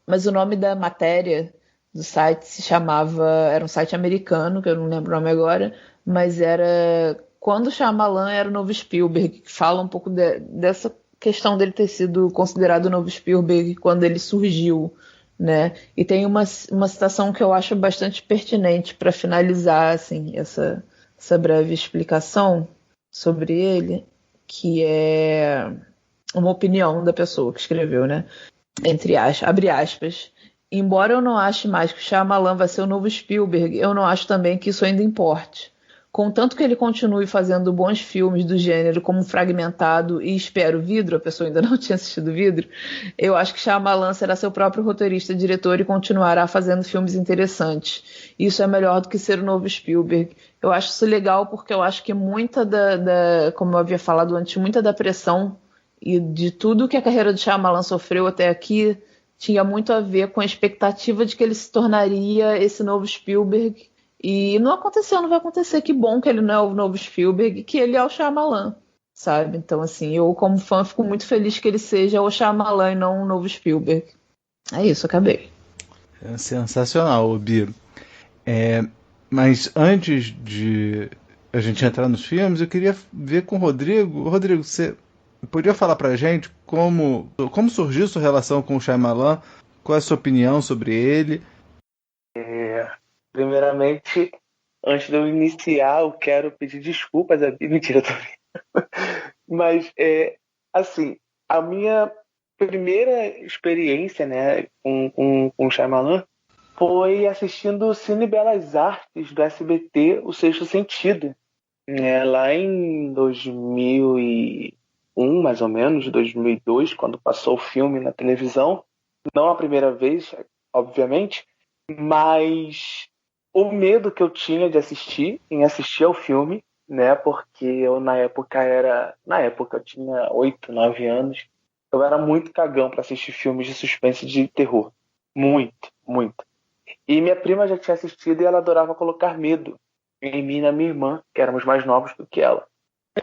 mas o nome da matéria do site se chamava, era um site americano, que eu não lembro o nome agora, mas era Quando Shyamalan Era o Novo Spielberg, que fala um pouco dessa questão dele ter sido considerado o novo Spielberg quando ele surgiu, né? E tem uma citação que eu acho bastante pertinente para finalizar, assim, essa breve explicação sobre ele, que é uma opinião da pessoa que escreveu, né? Abre aspas. Embora eu não ache mais que o Shyamalan vai ser o novo Spielberg, eu não acho também que isso ainda importe. Contanto que ele continue fazendo bons filmes do gênero como Fragmentado e Espero Vidro, a pessoa ainda não tinha assistido Vidro, eu acho que Shyamalan será seu próprio roteirista, diretor e continuará fazendo filmes interessantes. Isso é melhor do que ser o novo Spielberg. Eu acho isso legal porque eu acho que muita como eu havia falado antes, muita da pressão e de tudo que a carreira de Shyamalan sofreu até aqui tinha muito a ver com a expectativa de que ele se tornaria esse novo Spielberg. E não aconteceu, não vai acontecer. Que bom que ele não é o novo Spielberg, que ele é o Shyamalan, sabe? Então, assim, eu como fã fico muito feliz que ele seja o Shyamalan e não o novo Spielberg. É isso, acabei. É sensacional, Biro. Mas antes de a gente entrar nos filmes, eu queria ver com o Rodrigo. Rodrigo, você podia falar pra gente como surgiu sua relação com o Shyamalan? Qual é a sua opinião sobre ele? Primeiramente, antes de eu iniciar, eu quero pedir desculpas. Mentira, tô brincando. Mas, assim, a minha primeira experiência, né, com o Shyamalan foi assistindo o Cine Belas Artes do SBT, O Sexto Sentido, né, lá em 2001, mais ou menos, 2002, quando passou o filme na televisão. Não a primeira vez, obviamente, mas o medo que eu tinha de assistir ao filme, né, porque eu na época eu tinha 8, 9 anos, eu era muito cagão para assistir filmes de suspense e de terror. Muito, muito. E minha prima já tinha assistido e ela adorava colocar medo em mim e na minha irmã, que éramos mais novos do que ela.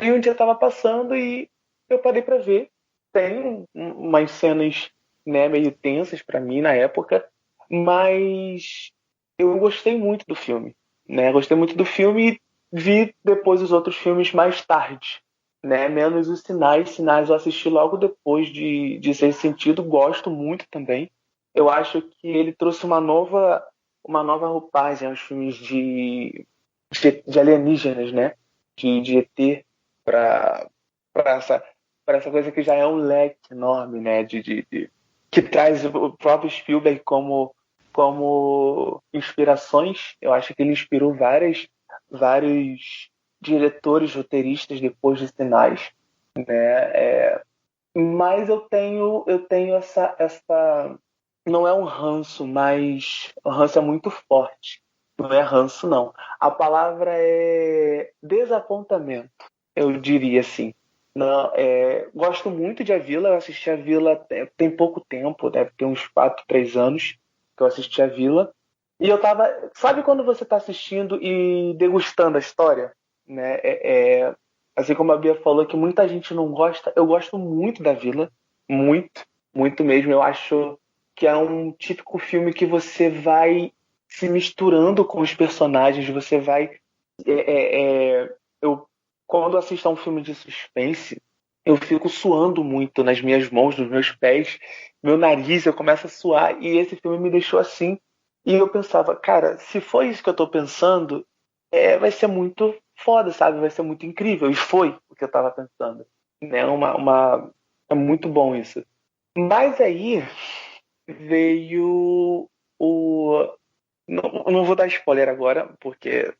E um dia estava passando e eu parei para ver. Tem umas cenas, né, meio tensas para mim na época, mas eu gostei muito do filme, né? Gostei muito do filme e vi depois os outros filmes mais tarde, né? Menos os Sinais. Sinais eu assisti logo depois de Sexto Sentido, gosto muito também. Eu acho que ele trouxe uma nova roupagem aos filmes de alienígenas, né? De ET, para essa coisa que já é um leque enorme, né? Que traz o próprio Spielberg como inspirações. Eu acho que ele inspirou vários diretores, roteiristas depois de Sinais, né? Mas eu tenho essa não é um ranço, mas o ranço é muito forte. Não é ranço, não. A palavra é desapontamento, eu diria assim. Não, gosto muito de A Vila. Eu assisti A Vila tem pouco tempo, deve ter uns 4, 3 anos que eu assisti A Vila. E eu tava... Sabe quando você está assistindo e degustando a história? Né? Assim como a Bia falou que muita gente não gosta, eu gosto muito da Vila. Muito, muito mesmo. Eu acho que é um típico filme que você vai se misturando com os personagens, você vai... Quando assisto a um filme de suspense, eu fico suando muito nas minhas mãos, nos meus pés, meu nariz, eu começo a suar, e esse filme me deixou assim. E eu pensava, cara, se for isso que eu tô pensando, vai ser muito foda, sabe? Vai ser muito incrível. E foi o que eu tava pensando. Né? É muito bom isso. Mas aí veio o... Não vou dar spoiler agora, porque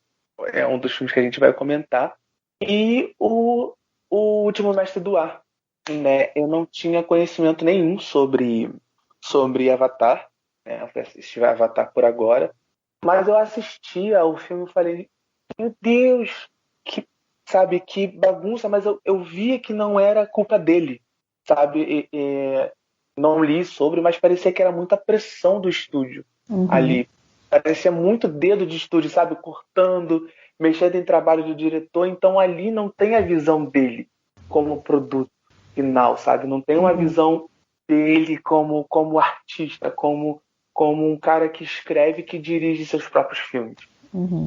é um dos filmes que a gente vai comentar. E o Último Mestre do Ar. Né? Eu não tinha conhecimento nenhum sobre Avatar. Né? Eu fui assistir Avatar por agora. Mas eu assisti ao filme e falei, meu Deus, que bagunça. Mas eu via que não era culpa dele. Sabe? Não li sobre, mas parecia que era muita pressão do estúdio ali. Parecia muito dedo de estúdio, sabe? Cortando, mexendo em trabalho do diretor. Então ali não tem a visão dele como produto final, sabe? Não tem uma visão dele como artista, como um cara que escreve, que dirige seus próprios filmes.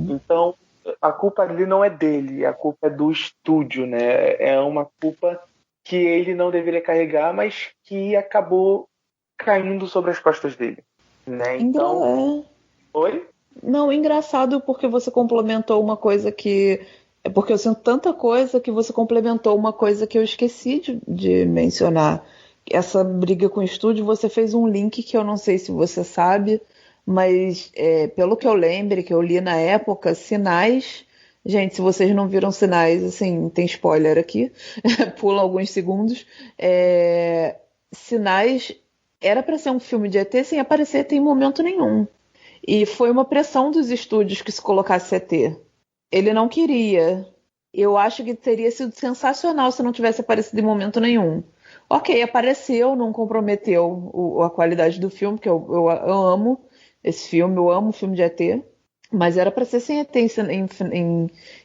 Então a culpa ali não é dele, a culpa é do estúdio, né? É uma culpa que ele não deveria carregar, mas que acabou caindo sobre as costas dele. Né? Então... Oi? Não, engraçado porque você complementou uma coisa que... É porque eu sinto tanta coisa que você complementou uma coisa que eu esqueci de mencionar. Essa briga com o estúdio, você fez um link que eu não sei se você sabe, mas pelo que eu lembro, que eu li na época, Sinais... Gente, se vocês não viram Sinais, assim, tem spoiler aqui, pula alguns segundos. Sinais era para ser um filme de ET sem aparecer em momento nenhum. E foi uma pressão dos estúdios que se colocasse ET. Ele não queria. Eu acho que teria sido sensacional se não tivesse aparecido em momento nenhum. Ok, apareceu, não comprometeu a qualidade do filme, porque eu amo esse filme, eu amo o filme de ET. Mas era para ser sem ET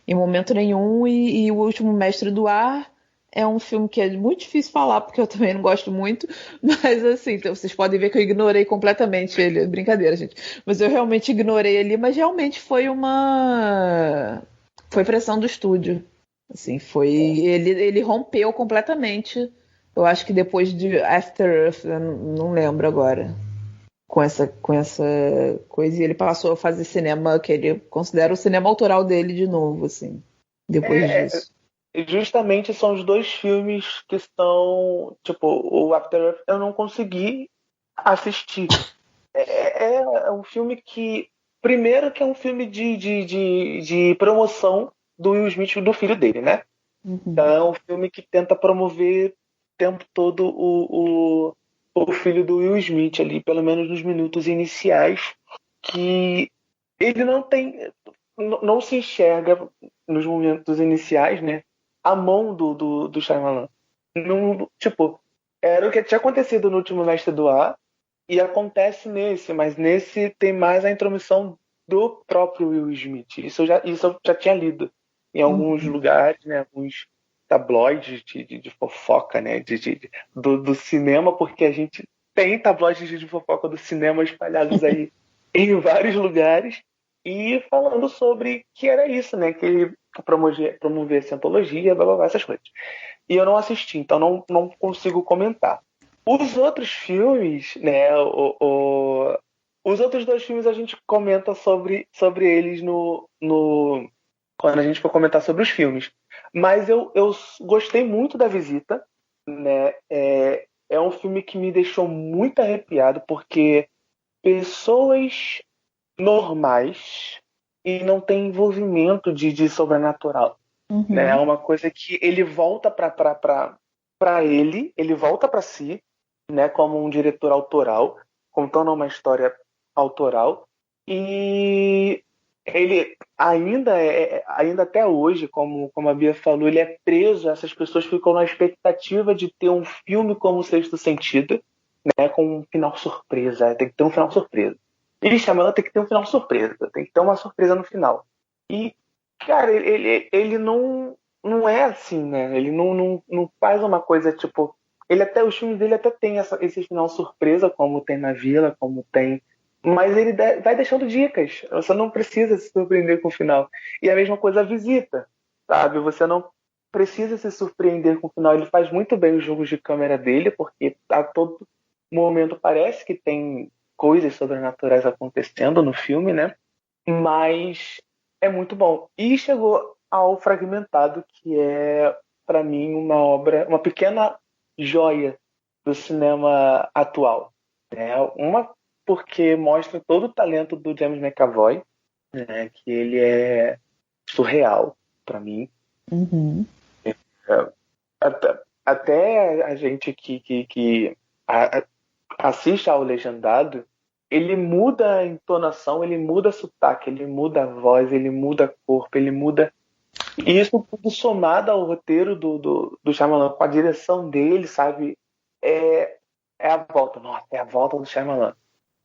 em momento nenhum. E O Último Mestre do Ar é um filme que é muito difícil falar, porque eu também não gosto muito. Mas assim, então, vocês podem ver que eu ignorei completamente ele. Brincadeira, gente. Mas eu realmente ignorei ele. Mas realmente foi pressão do estúdio. Assim, ele rompeu completamente. Eu acho que depois de After Earth, eu não lembro agora. Com essa coisa, e ele passou a fazer cinema que ele considera o cinema autoral dele de novo, assim, depois disso. Justamente são os dois filmes que são, tipo, o After Earth eu não consegui assistir. É um filme que, primeiro que é um filme de promoção do Will Smith e do filho dele, né? Então é um filme que tenta promover o tempo todo o filho do Will Smith ali, pelo menos nos minutos iniciais, que ele não se enxerga nos momentos iniciais, né? A mão do Shyamalan. Tipo, era o que tinha acontecido no Último Mestre do Ar e acontece nesse, mas nesse tem mais a intromissão do próprio Will Smith. Isso eu já tinha lido em alguns lugares, né? Alguns tabloides de fofoca, né? Do cinema, porque a gente tem tabloides de fofoca do cinema espalhados aí em vários lugares, e falando sobre que era isso, né? Que ele promovia a cientologia, blá, blá, blá, essas coisas. E eu não assisti, então não consigo comentar. Os outros filmes, né? Os outros dois filmes a gente comenta sobre eles quando a gente for comentar sobre os filmes. Mas eu gostei muito da Visita, né? É um filme que me deixou muito arrepiado, porque pessoas normais e não tem envolvimento de sobrenatural. Né? É uma coisa que ele volta para ele volta para si, né? Como um diretor autoral, contando uma história autoral, e ele ainda até hoje, como a Bia falou, ele é preso. Essas pessoas ficam na expectativa de ter um filme como O Sexto Sentido, né, com um final surpresa. Tem que ter um final surpresa. E Shyamalan tem que ter um final surpresa, tem que ter uma surpresa no final. E, cara, ele não é assim, né? Ele não faz uma coisa tipo... os filmes dele até tem esse final surpresa, como tem na Vila, como tem... Mas ele vai deixando dicas. Você não precisa se surpreender com o final. E a mesma coisa a Visita, sabe? Você não precisa se surpreender com o final. Ele faz muito bem os jogos de câmera dele, porque a todo momento parece que tem coisas sobrenaturais acontecendo no filme, né? Mas é muito bom. E chegou ao Fragmentado, que é, para mim, uma pequena joia do cinema atual. Porque mostra todo o talento do James McAvoy, né? Que ele é surreal para mim. Até a gente que assiste ao legendado, ele muda a entonação, ele muda sotaque, ele muda a voz, ele muda corpo, ele muda... E isso tudo somado ao roteiro do Shyamalan, com a direção dele, sabe? É a volta. Nossa, é a volta do Shyamalan.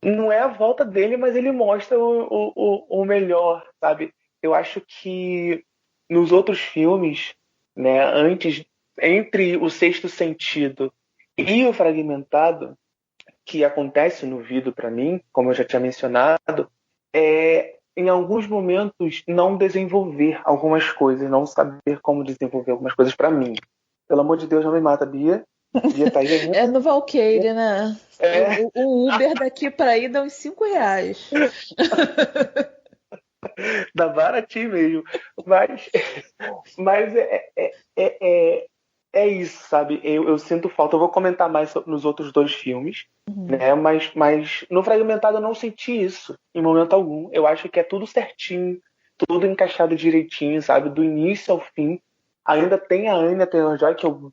Não é a volta dele, mas ele mostra o melhor, sabe? Eu acho que nos outros filmes, né, entre O Sexto Sentido e o Fragmentado, que acontece no Vidro para mim, como eu já tinha mencionado, em alguns momentos não desenvolver algumas coisas, não saber como desenvolver algumas coisas para mim. Pelo amor de Deus, não me mata, Bia. Bia tá aí. É no Valkyrie, né? O Uber daqui para ir dá uns R$5. Dá baratinho mesmo. Mas é isso, sabe? Eu sinto falta. Eu vou comentar mais nos outros dois filmes, né? Mas no Fragmentado eu não senti isso em momento algum. Eu acho que é tudo certinho, tudo encaixado direitinho, sabe? Do início ao fim. Ainda tem a Anya Taylor-Joy, que ela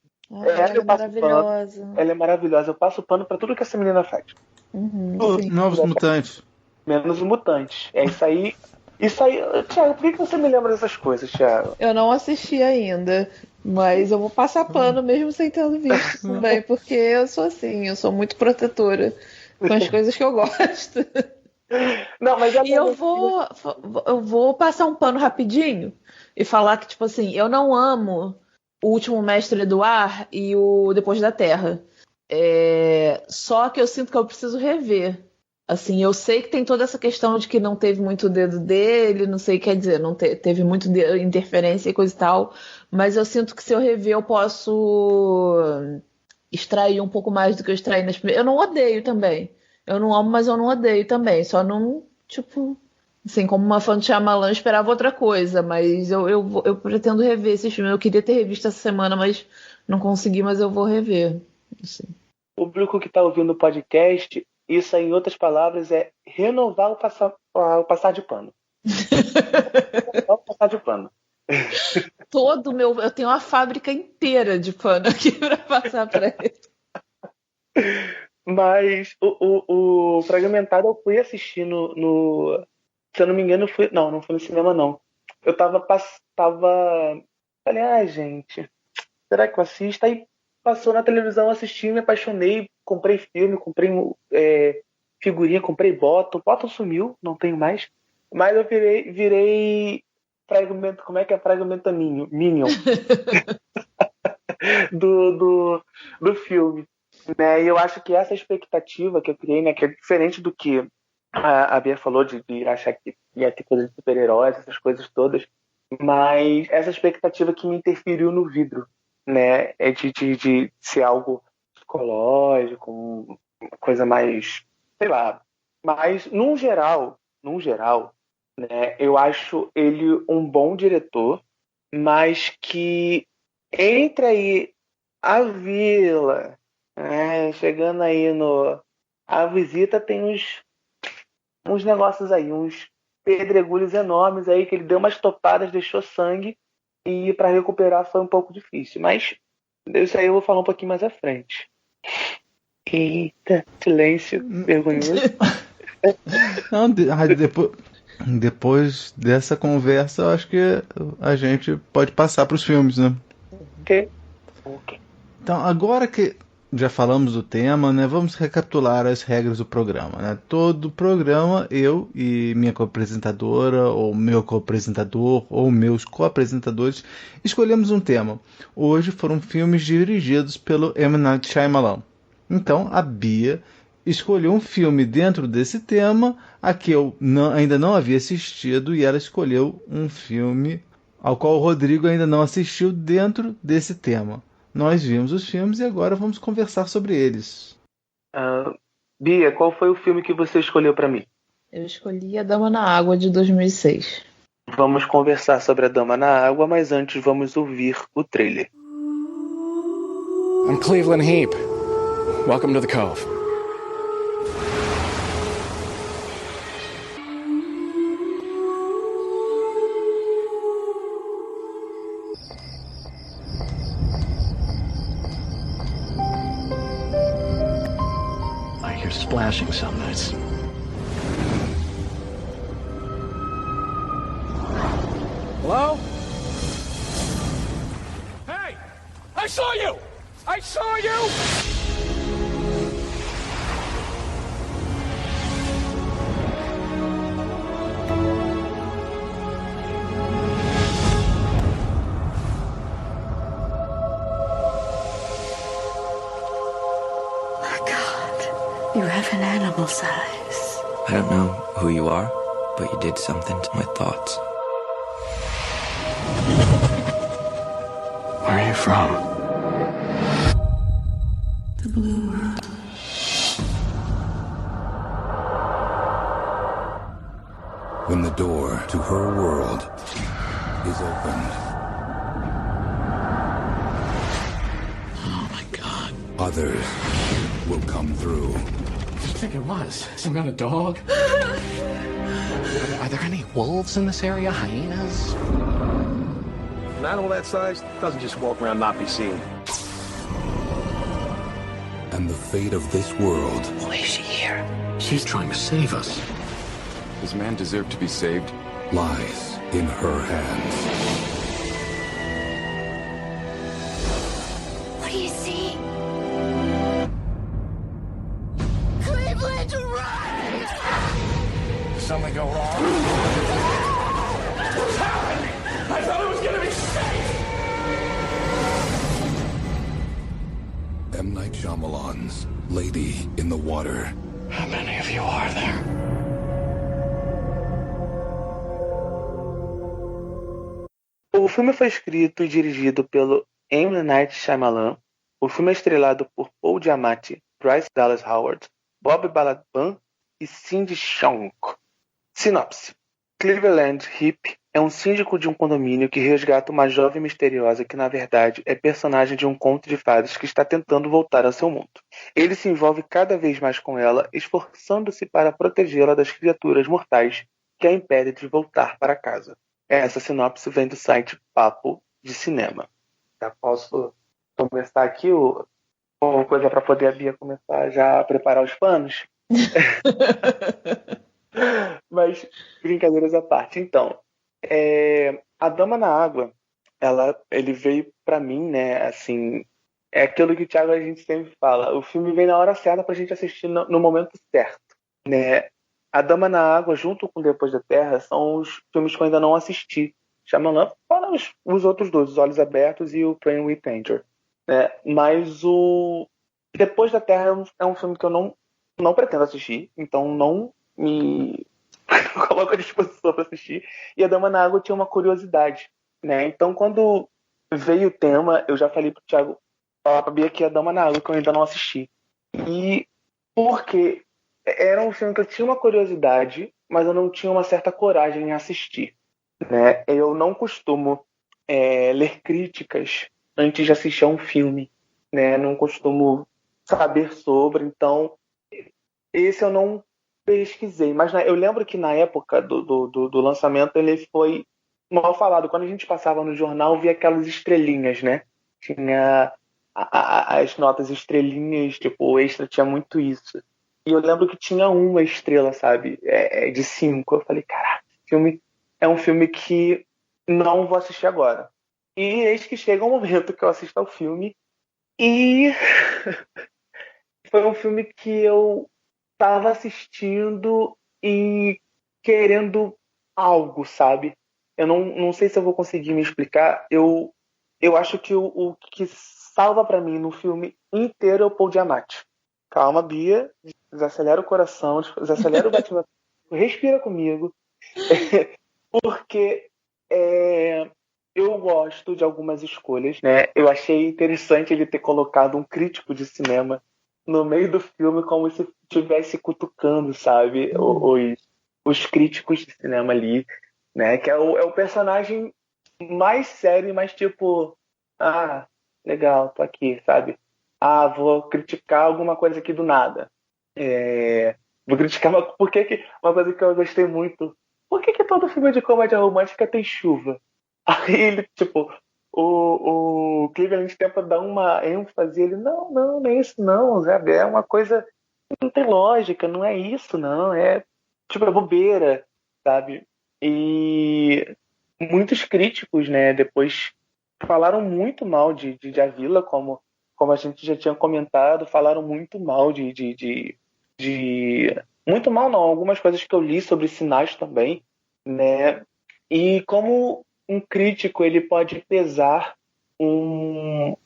é maravilhosa. Ela é maravilhosa. Eu passo pano pra tudo que essa menina faz. Novos Mutantes. Menos os Mutantes. É isso aí. Thiago, por que você me lembra dessas coisas, Thiago? Eu não assisti ainda, mas eu vou passar pano mesmo sem ter visto também, porque eu sou assim, eu sou muito protetora com as coisas que eu gosto. Não, mas e eu vou passar um pano rapidinho e falar que, tipo assim, eu não amo O Último Mestre do Ar e o Depois da Terra. Só que eu sinto que eu preciso rever. Assim, eu sei que tem toda essa questão de que não teve muito dedo dele, não sei, quer dizer, não teve muito interferência e coisa e tal, mas eu sinto que se eu rever eu posso extrair um pouco mais do que eu extraí nas primeiras. Eu não odeio também. Eu não amo, mas eu não odeio também. Só não, tipo, assim, como uma fã de Shyamalan, eu esperava outra coisa, mas eu pretendo rever esse filme. Eu queria ter revisto essa semana, mas não consegui, mas eu vou rever. Assim. O público que está ouvindo o podcast, isso aí, em outras palavras, é renovar o passar de pano. Renovar o passar de pano. Eu tenho uma fábrica inteira de pano aqui para passar para ele. Mas o Fragmentado eu fui assistir no se eu não me engano, não foi no cinema, não. Eu falei, gente, será que eu assisto? Aí passou na televisão, assisti, me apaixonei, comprei filme, comprei figurinha, comprei bottom. Bottom sumiu, não tenho mais. Mas eu virei fragmento, como é que é? Fragmento Minion do filme. Né? E eu acho que essa expectativa que eu criei, né, que é diferente do que a Bia falou de achar que ia ter coisa de super-heróis, essas coisas todas, mas essa expectativa que me interferiu no vidro, né, é de ser algo psicológico, uma coisa mais, sei lá. Mas, num geral, né, eu acho ele um bom diretor, mas que entre aí a Vila, né, chegando aí no... A Visita tem uns negócios aí, uns pedregulhos enormes aí, que ele deu umas topadas, deixou sangue, e para recuperar foi um pouco difícil. Mas isso aí eu vou falar um pouquinho mais à frente. Eita, silêncio vergonhoso. Não, depois dessa conversa, eu acho que a gente pode passar para os filmes, né? Ok. Então, agora que já falamos do tema, né, vamos recapitular as regras do programa, né? Todo programa, eu e minha co-apresentadora, ou meu co-apresentador, ou meus co-apresentadores, escolhemos um tema. Hoje foram filmes dirigidos pelo M. Night Shyamalan. Então, a Bia escolheu um filme dentro desse tema, a que eu ainda não havia assistido, e ela escolheu um filme ao qual o Rodrigo ainda não assistiu dentro desse tema. Nós vimos os filmes e agora vamos conversar sobre eles. Bia, qual foi o filme que você escolheu para mim? Eu escolhi A Dama na Água, de 2006. Vamos conversar sobre A Dama na Água, mas antes vamos ouvir o trailer. I'm Cleveland Heap. Welcome to the Cove. Splashing some nights. Hello? Hey! I saw you! I saw you! You have an animal size. I don't know who you are, but you did something to my thoughts. Where are you from? The Blue World. When the door to her world is opened. Oh my God. Others will come through. What do you think it was? Some kind of dog? Are there any wolves in this area? Hyenas? An animal that size doesn't just walk around not be seen. And the fate of this world. Why is she here? She's trying to save us. Does man deserve to be saved? Lies in her hands. What do you see? Cleveland, run! Something go wrong? What's happening? I thought it was gonna be safe! M. Night Shyamalan's Lady in the Water. How many of you are there? O filme foi escrito e dirigido pelo M. Night Shyamalan. O filme é estrelado por Paul Giamatti, Bryce Dallas Howard, Bob Balaban e Cindy Shank. Sinopse: Cleveland Heap é um síndico de um condomínio que resgata uma jovem misteriosa que, na verdade, é personagem de um conto de fadas que está tentando voltar ao seu mundo. Ele se envolve cada vez mais com ela, esforçando-se para protegê-la das criaturas mortais que a impedem de voltar para casa. Essa sinopse vem do site Papo de Cinema. Já posso começar aqui uma coisa para poder a Bia começar já a preparar os panos? Mas, brincadeiras à parte. Então, A Dama na Água, ele veio para mim, né, assim, é aquilo que o Thiago a gente sempre fala, o filme vem na hora certa pra gente assistir no momento certo, né? A Dama na Água, junto com Depois da Terra, são os filmes que eu ainda não assisti. Shyamalan, fora os outros dois, Os Olhos Abertos e o Praying with Danger. Né? Mas o Depois da Terra é um filme que eu não pretendo assistir, então não me coloco à disposição para assistir. E A Dama na Água tinha uma curiosidade. Né? Então, quando veio o tema, eu já falei pro Thiago falar pra Bia que é Dama na Água, que eu ainda não assisti. E porque era um filme que eu tinha uma curiosidade, mas eu não tinha uma certa coragem em assistir, né? Eu não costumo ler críticas antes de assistir a um filme, né? Não costumo saber sobre, então esse eu não pesquisei. Mas eu lembro que na época do lançamento ele foi mal falado. Quando a gente passava no jornal, via aquelas estrelinhas, né? Tinha as notas estrelinhas, tipo, o Extra tinha muito isso. E eu lembro que tinha uma estrela, sabe? De 5. Eu falei, caraca, esse filme é um filme que não vou assistir agora. E eis que chega um momento que eu assisto ao filme e foi um filme que eu tava assistindo e querendo algo, sabe? Eu não sei se eu vou conseguir me explicar. Eu acho que o que salva pra mim no filme inteiro é o Paul Giamatti. Calma, Bia. Desacelera o coração, desacelera o batimento. Respira comigo. Porque eu gosto de algumas escolhas, né? Eu achei interessante ele ter colocado um crítico de cinema no meio do filme como se estivesse cutucando, sabe? Os críticos de cinema ali, né? Que é o personagem mais sério e mais tipo... Ah, legal, tô aqui, sabe? Ah, vou criticar alguma coisa aqui do nada. Vou criticar uma coisa que eu gostei muito. Por que todo filme de comédia romântica tem chuva? Aí ele, tipo, o Cleveland tenta dar uma ênfase. Ele, não é isso não, sabe? É uma coisa que não tem lógica, não é isso não. É bobeira, sabe? E muitos críticos, né, depois falaram muito mal de A Vila, como a gente já tinha comentado, falaram muito mal muito mal não, algumas coisas que eu li sobre Sinais também, né? E como um crítico ele pode pesar um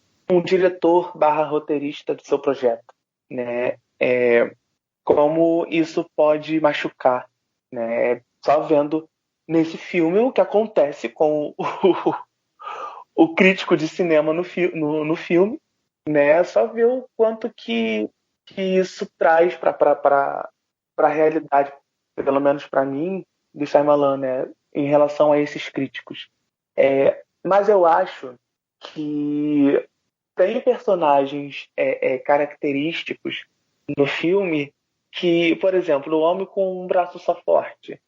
diretor / roteirista do seu projeto, né? Como isso pode machucar, né? Só vendo nesse filme o que acontece com o crítico de cinema no filme, né? Só ver o quanto que isso traz para a realidade, pelo menos para mim, do Shyamalan, né? Em relação a esses críticos. Mas eu acho que tem personagens característicos no filme que, por exemplo, o homem com um braço só forte.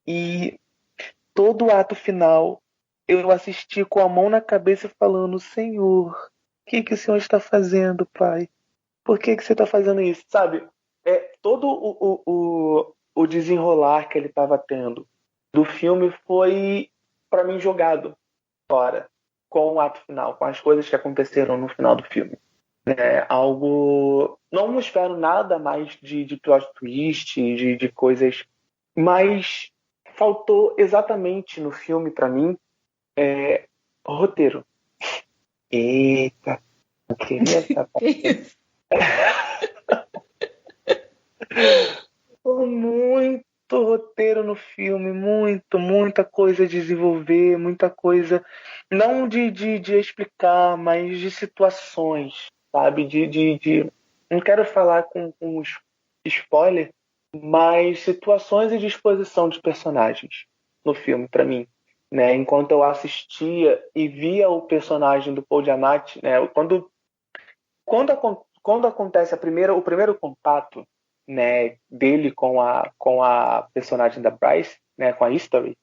E todo o ato final eu assisti com a mão na cabeça falando: Senhor, o que o Senhor está fazendo, Pai? Por que você está fazendo isso? Sabe? Todo o desenrolar que ele estava tendo do filme foi, para mim, jogado fora com o ato final, com as coisas que aconteceram no final do filme. Algo... Não espero nada mais de plot twist, de coisas... Mas faltou exatamente no filme, para mim, roteiro. Eita, não queria essa parte. Muito roteiro no filme, muita coisa a desenvolver, muita coisa, não de explicar, mas de situações, sabe? Não quero falar com spoiler, mas situações e disposição de personagens no filme, para mim. Né? Enquanto eu assistia e via o personagem do Paul Giamatti, né? Quando acontece o primeiro contato, né, dele com a personagem da Bryce, né, com a History,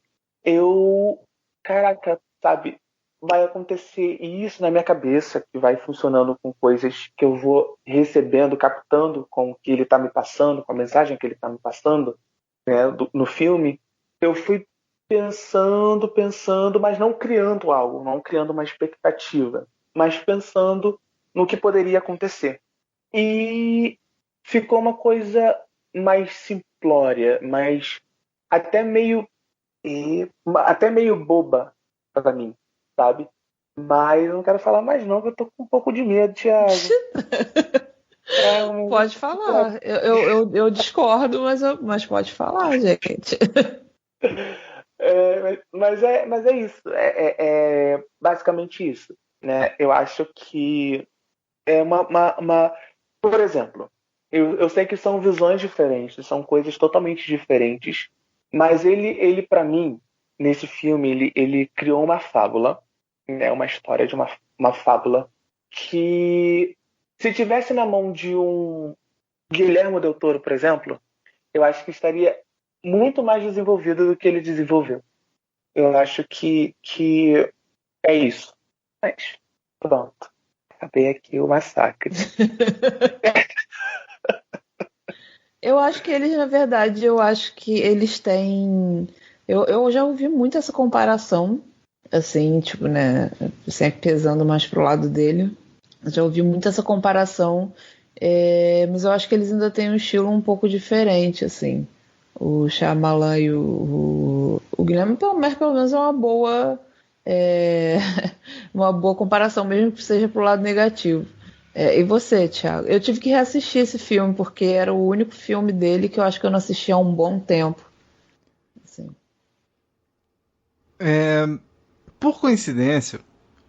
caraca, sabe, vai acontecer isso na minha cabeça, que vai funcionando com coisas que eu vou recebendo, captando com o que ele está me passando, com a mensagem que ele está me passando, né, no filme. Eu fui pensando, mas não criando algo, não criando uma expectativa, mas pensando no que poderia acontecer. E ficou uma coisa mais simplória, mais até meio boba para mim, sabe? Mas eu não quero falar mais não, porque eu tô com um pouco de medo, Thiago. Pode falar. Eu discordo, mas pode falar, gente. Mas é isso. É basicamente isso, né? Eu acho que Por exemplo, eu sei que são visões diferentes, são coisas totalmente diferentes, mas ele para mim, nesse filme, ele criou uma fábula, né, uma história de uma fábula que, se tivesse na mão de um Guilherme Del Toro, por exemplo, eu acho que estaria muito mais desenvolvido do que ele desenvolveu. Eu acho que é isso. Mas, pronto. Acabei aqui o massacre. Eu acho que eles, na verdade, eles têm... Eu já ouvi muito essa comparação, assim, tipo, né, sempre pesando mais pro lado dele. Eu já ouvi muito essa comparação, mas eu acho que eles ainda têm um estilo um pouco diferente, assim. O Shyamalan e o Guilherme, pelo menos é uma boa comparação, mesmo que seja pro lado negativo. E você, Thiago? Eu tive que reassistir esse filme, porque era o único filme dele que eu acho que eu não assisti há um bom tempo. Assim. Por coincidência,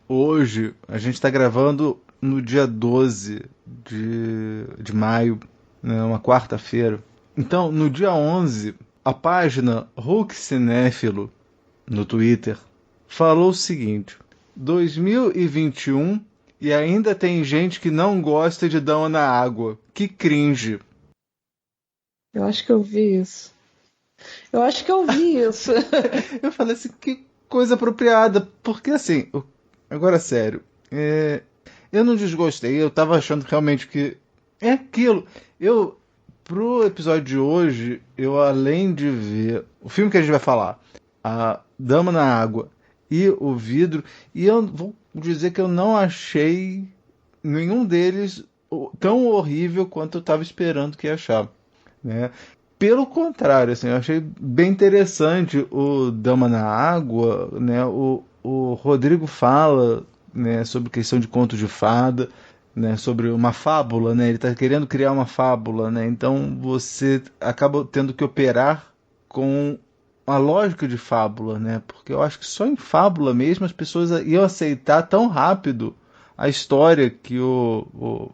hoje a gente está gravando no dia 12 de maio, né, uma quarta-feira. Então, no dia 11, a página Hulk Cinéfilo, no Twitter, falou o seguinte: 2021 e ainda tem gente que não gosta de Dama na Água. Que cringe. Eu acho que eu vi isso. Eu falei assim, que coisa apropriada. Porque assim, agora sério, eu não desgostei. Eu tava achando realmente que é aquilo. Pro episódio de hoje, eu além de ver o filme que a gente vai falar, A Dama na Água e O Vidro, e eu vou dizer que eu não achei nenhum deles tão horrível quanto eu estava esperando que ia achar, né? Pelo contrário, assim, eu achei bem interessante o Dama na Água, né? O Rodrigo fala, né, sobre questão de conto de fada, né, sobre uma fábula, né? Ele está querendo criar uma fábula, né? Então você acaba tendo que operar com a lógica de fábula, né? Porque eu acho que só em fábula mesmo as pessoas iam aceitar tão rápido a história que o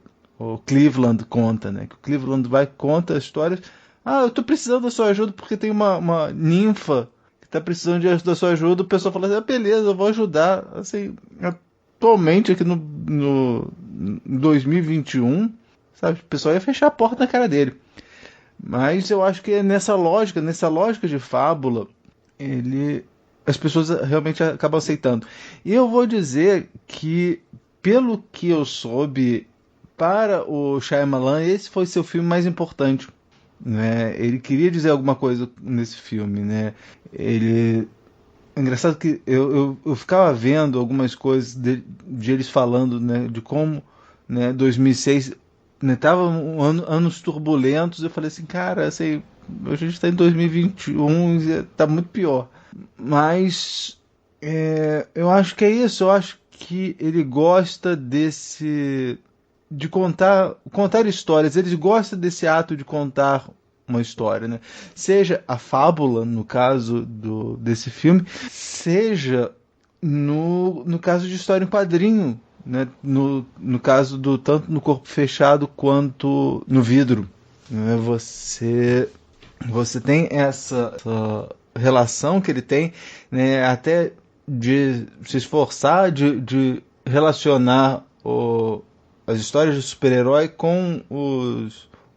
Cleveland conta, né? Que o Cleveland conta a história. Eu tô precisando da sua ajuda porque tem uma ninfa que tá precisando da sua ajuda. O pessoal fala assim, beleza, eu vou ajudar. Assim, atualmente aqui no 2021, sabe, o pessoal ia fechar a porta na cara dele. Mas eu acho que é nessa lógica de fábula, as pessoas realmente acabam aceitando. E eu vou dizer que, pelo que eu soube, para o Shyamalan, esse foi seu filme mais importante, né? Ele queria dizer alguma coisa nesse filme, né? É engraçado que eu ficava vendo algumas coisas de eles falando, né, de como, né, 2006, né, tava anos turbulentos. Eu falei assim, cara, assim, a gente está em 2021 e tá muito pior. Mas eu acho que é isso. Eu acho que ele gosta de contar histórias. Ele gosta desse ato de contar uma história, né? Seja a fábula, no caso desse filme, seja no caso de história em quadrinho, né? No caso tanto no Corpo Fechado quanto no Vidro, né? Você tem essa relação que ele tem, né? Até de se esforçar de relacionar as histórias de super-herói com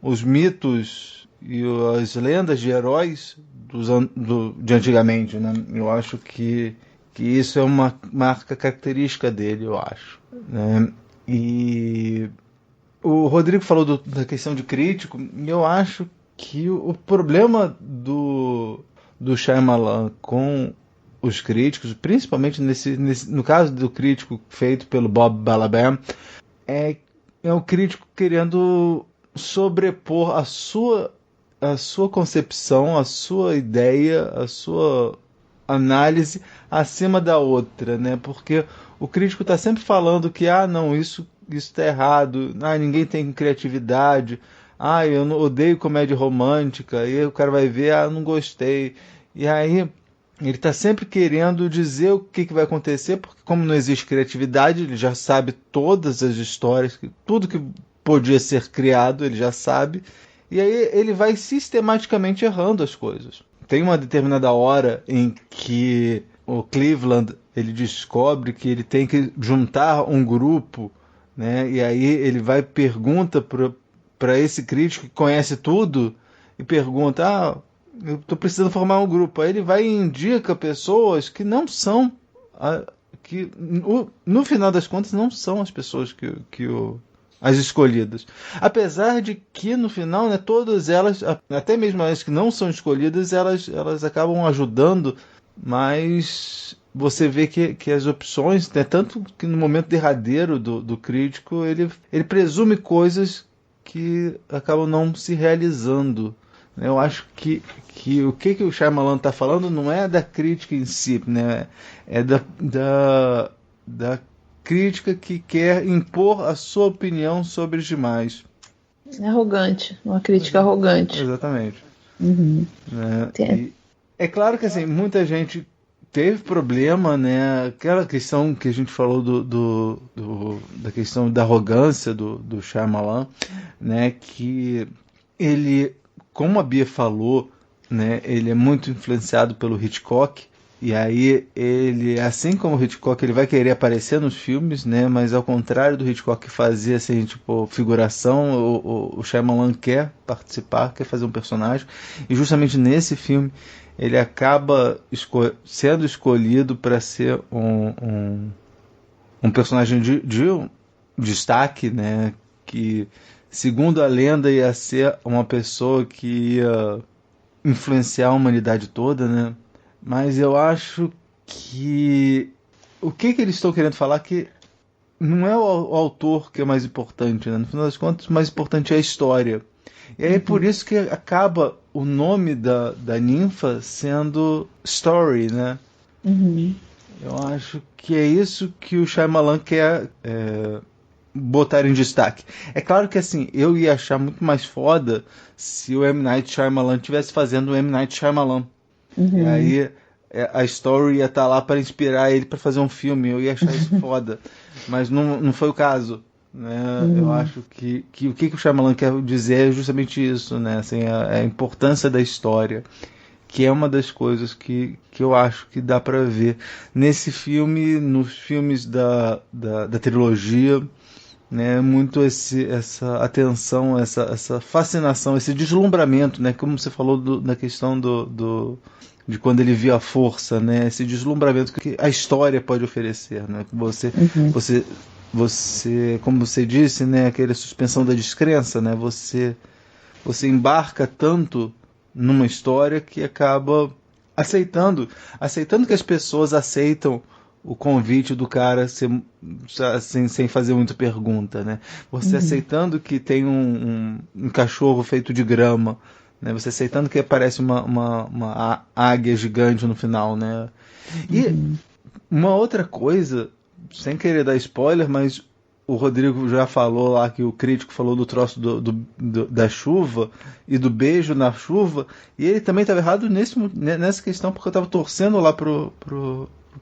os mitos e as lendas de heróis de antigamente, né? Eu acho que isso é uma marca característica dele, eu acho, né? E o Rodrigo falou da questão de crítico, e eu acho que o problema do Shyamalan com os críticos, principalmente no caso do crítico feito pelo Bob Balaban, é o crítico querendo sobrepor a sua concepção, a sua ideia, a sua análise acima da outra, né? Porque o crítico está sempre falando que não, isso está errado, ninguém tem criatividade, eu odeio comédia romântica, e aí o cara vai ver, não gostei. E aí Ele está sempre querendo dizer o que vai acontecer, porque como não existe criatividade, ele já sabe todas as histórias, tudo que podia ser criado, ele já sabe. E aí ele vai sistematicamente errando as coisas. Tem uma determinada hora em que o Cleveland ele descobre que ele tem que juntar um grupo, né? E aí ele vai e pergunta para esse crítico que conhece tudo, e pergunta, eu estou precisando formar um grupo. Aí ele vai e indica pessoas que não são, que no final das contas não são as pessoas as escolhidas. Apesar de que no final, né, todas elas, até mesmo as que não são escolhidas, elas acabam ajudando, mas você vê que as opções, né, tanto que no momento derradeiro do crítico, ele presume coisas que acabam não se realizando. Eu acho que o que o Shyamalan está falando não é da crítica em si, né? É da crítica que quer impor a sua opinião sobre os demais. É arrogante, uma crítica arrogante. Exatamente. Uhum. É claro que assim, muita gente teve problema, né? Aquela questão que a gente falou da questão da arrogância do Shyamalan, né? Que ele, como a Bia falou, né? Ele é muito influenciado pelo Hitchcock. E aí ele, assim como o Hitchcock, ele vai querer aparecer nos filmes, né? Mas ao contrário do Hitchcock, que fazia assim, tipo, figuração, o Shyamalan quer participar, quer fazer um personagem. E justamente nesse filme ele acaba sendo escolhido para ser um personagem de destaque, né? Que, segundo a lenda, ia ser uma pessoa que ia influenciar a humanidade toda, né? Mas eu acho que o que eles estão querendo falar que não é o autor que é mais importante, né? No final das contas, o mais importante é a história. E aí por isso que acaba o nome da ninfa sendo Story, né? Uhum. Eu acho que é isso que o Shyamalan quer botar em destaque. É claro que assim, eu ia achar muito mais foda se o M. Night Shyamalan estivesse fazendo o M. Night Shyamalan. Uhum. E aí a Story ia estar lá para inspirar ele para fazer um filme. Eu ia achar isso foda. Mas não foi o caso, né? Uhum. Eu acho que o que o Shyamalan quer dizer é justamente isso, né? Assim, a importância da história, que é uma das coisas que eu acho que dá para ver nesse filme, nos filmes da trilogia, né? Muito essa atenção, essa fascinação, esse deslumbramento, né? Como você falou da questão de quando ele viu a força, né? Esse deslumbramento que a história pode oferecer, né? Você, como você disse, né? Aquela suspensão da descrença, né? Você embarca tanto numa história que acaba aceitando que as pessoas aceitam o convite do cara sem fazer muita pergunta, né? Você aceitando que tem um cachorro feito de grama, né? Você aceitando que aparece uma águia gigante no final, né? E uma outra coisa, sem querer dar spoiler, mas o Rodrigo já falou lá, que o crítico falou do troço da chuva e do beijo na chuva, e ele também estava errado nessa questão, porque eu estava torcendo lá pro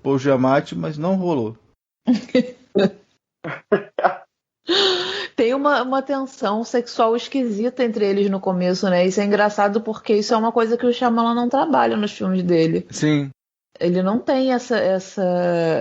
Paul Giamatti, mas não rolou. Tem uma tensão sexual esquisita entre eles no começo, né? Isso é engraçado porque isso é uma coisa que o Shyamalan não trabalha nos filmes dele. Sim. Ele não tem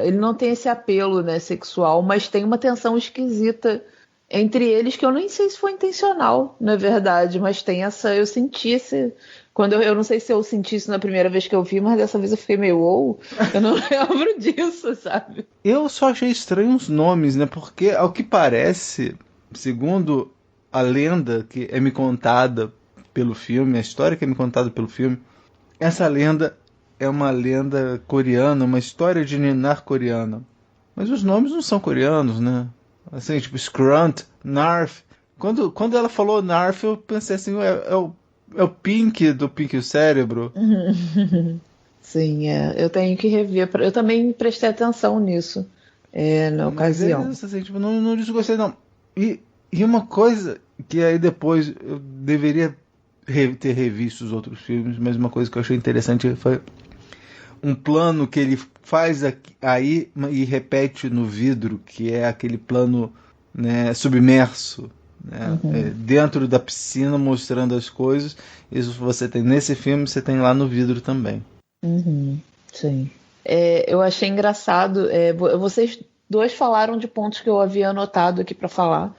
ele não tem esse apelo, né, sexual, mas tem uma tensão esquisita entre eles que eu nem sei se foi intencional, na verdade, mas tem eu senti esse... Quando eu não sei se eu senti isso na primeira vez que eu vi, mas dessa vez eu fiquei meio eu não lembro disso, sabe? Eu só achei estranho os nomes, né? Porque, ao que parece, segundo a lenda que é me contada pelo filme, a história que é me contada pelo filme, essa lenda é uma lenda coreana, uma história de ninar coreana. Mas os nomes não são coreanos, né? Assim, tipo Scrunt, Narf. Quando ela falou Narf, eu pensei assim, é o Pink do Pink e o Cérebro. Sim, eu tenho que rever. Eu também prestei atenção nisso na ocasião. Mas assim, tipo, não desgostei, não. E uma coisa que aí depois eu deveria ter revisto os outros filmes, mas uma coisa que eu achei interessante foi um plano que ele faz aí e repete no vidro, que é aquele plano, né, submerso, né, dentro da piscina, mostrando as coisas. Isso você tem nesse filme, você tem lá no vidro também. Sim. Eu achei engraçado. Vocês dois falaram de pontos que eu havia anotado aqui para falar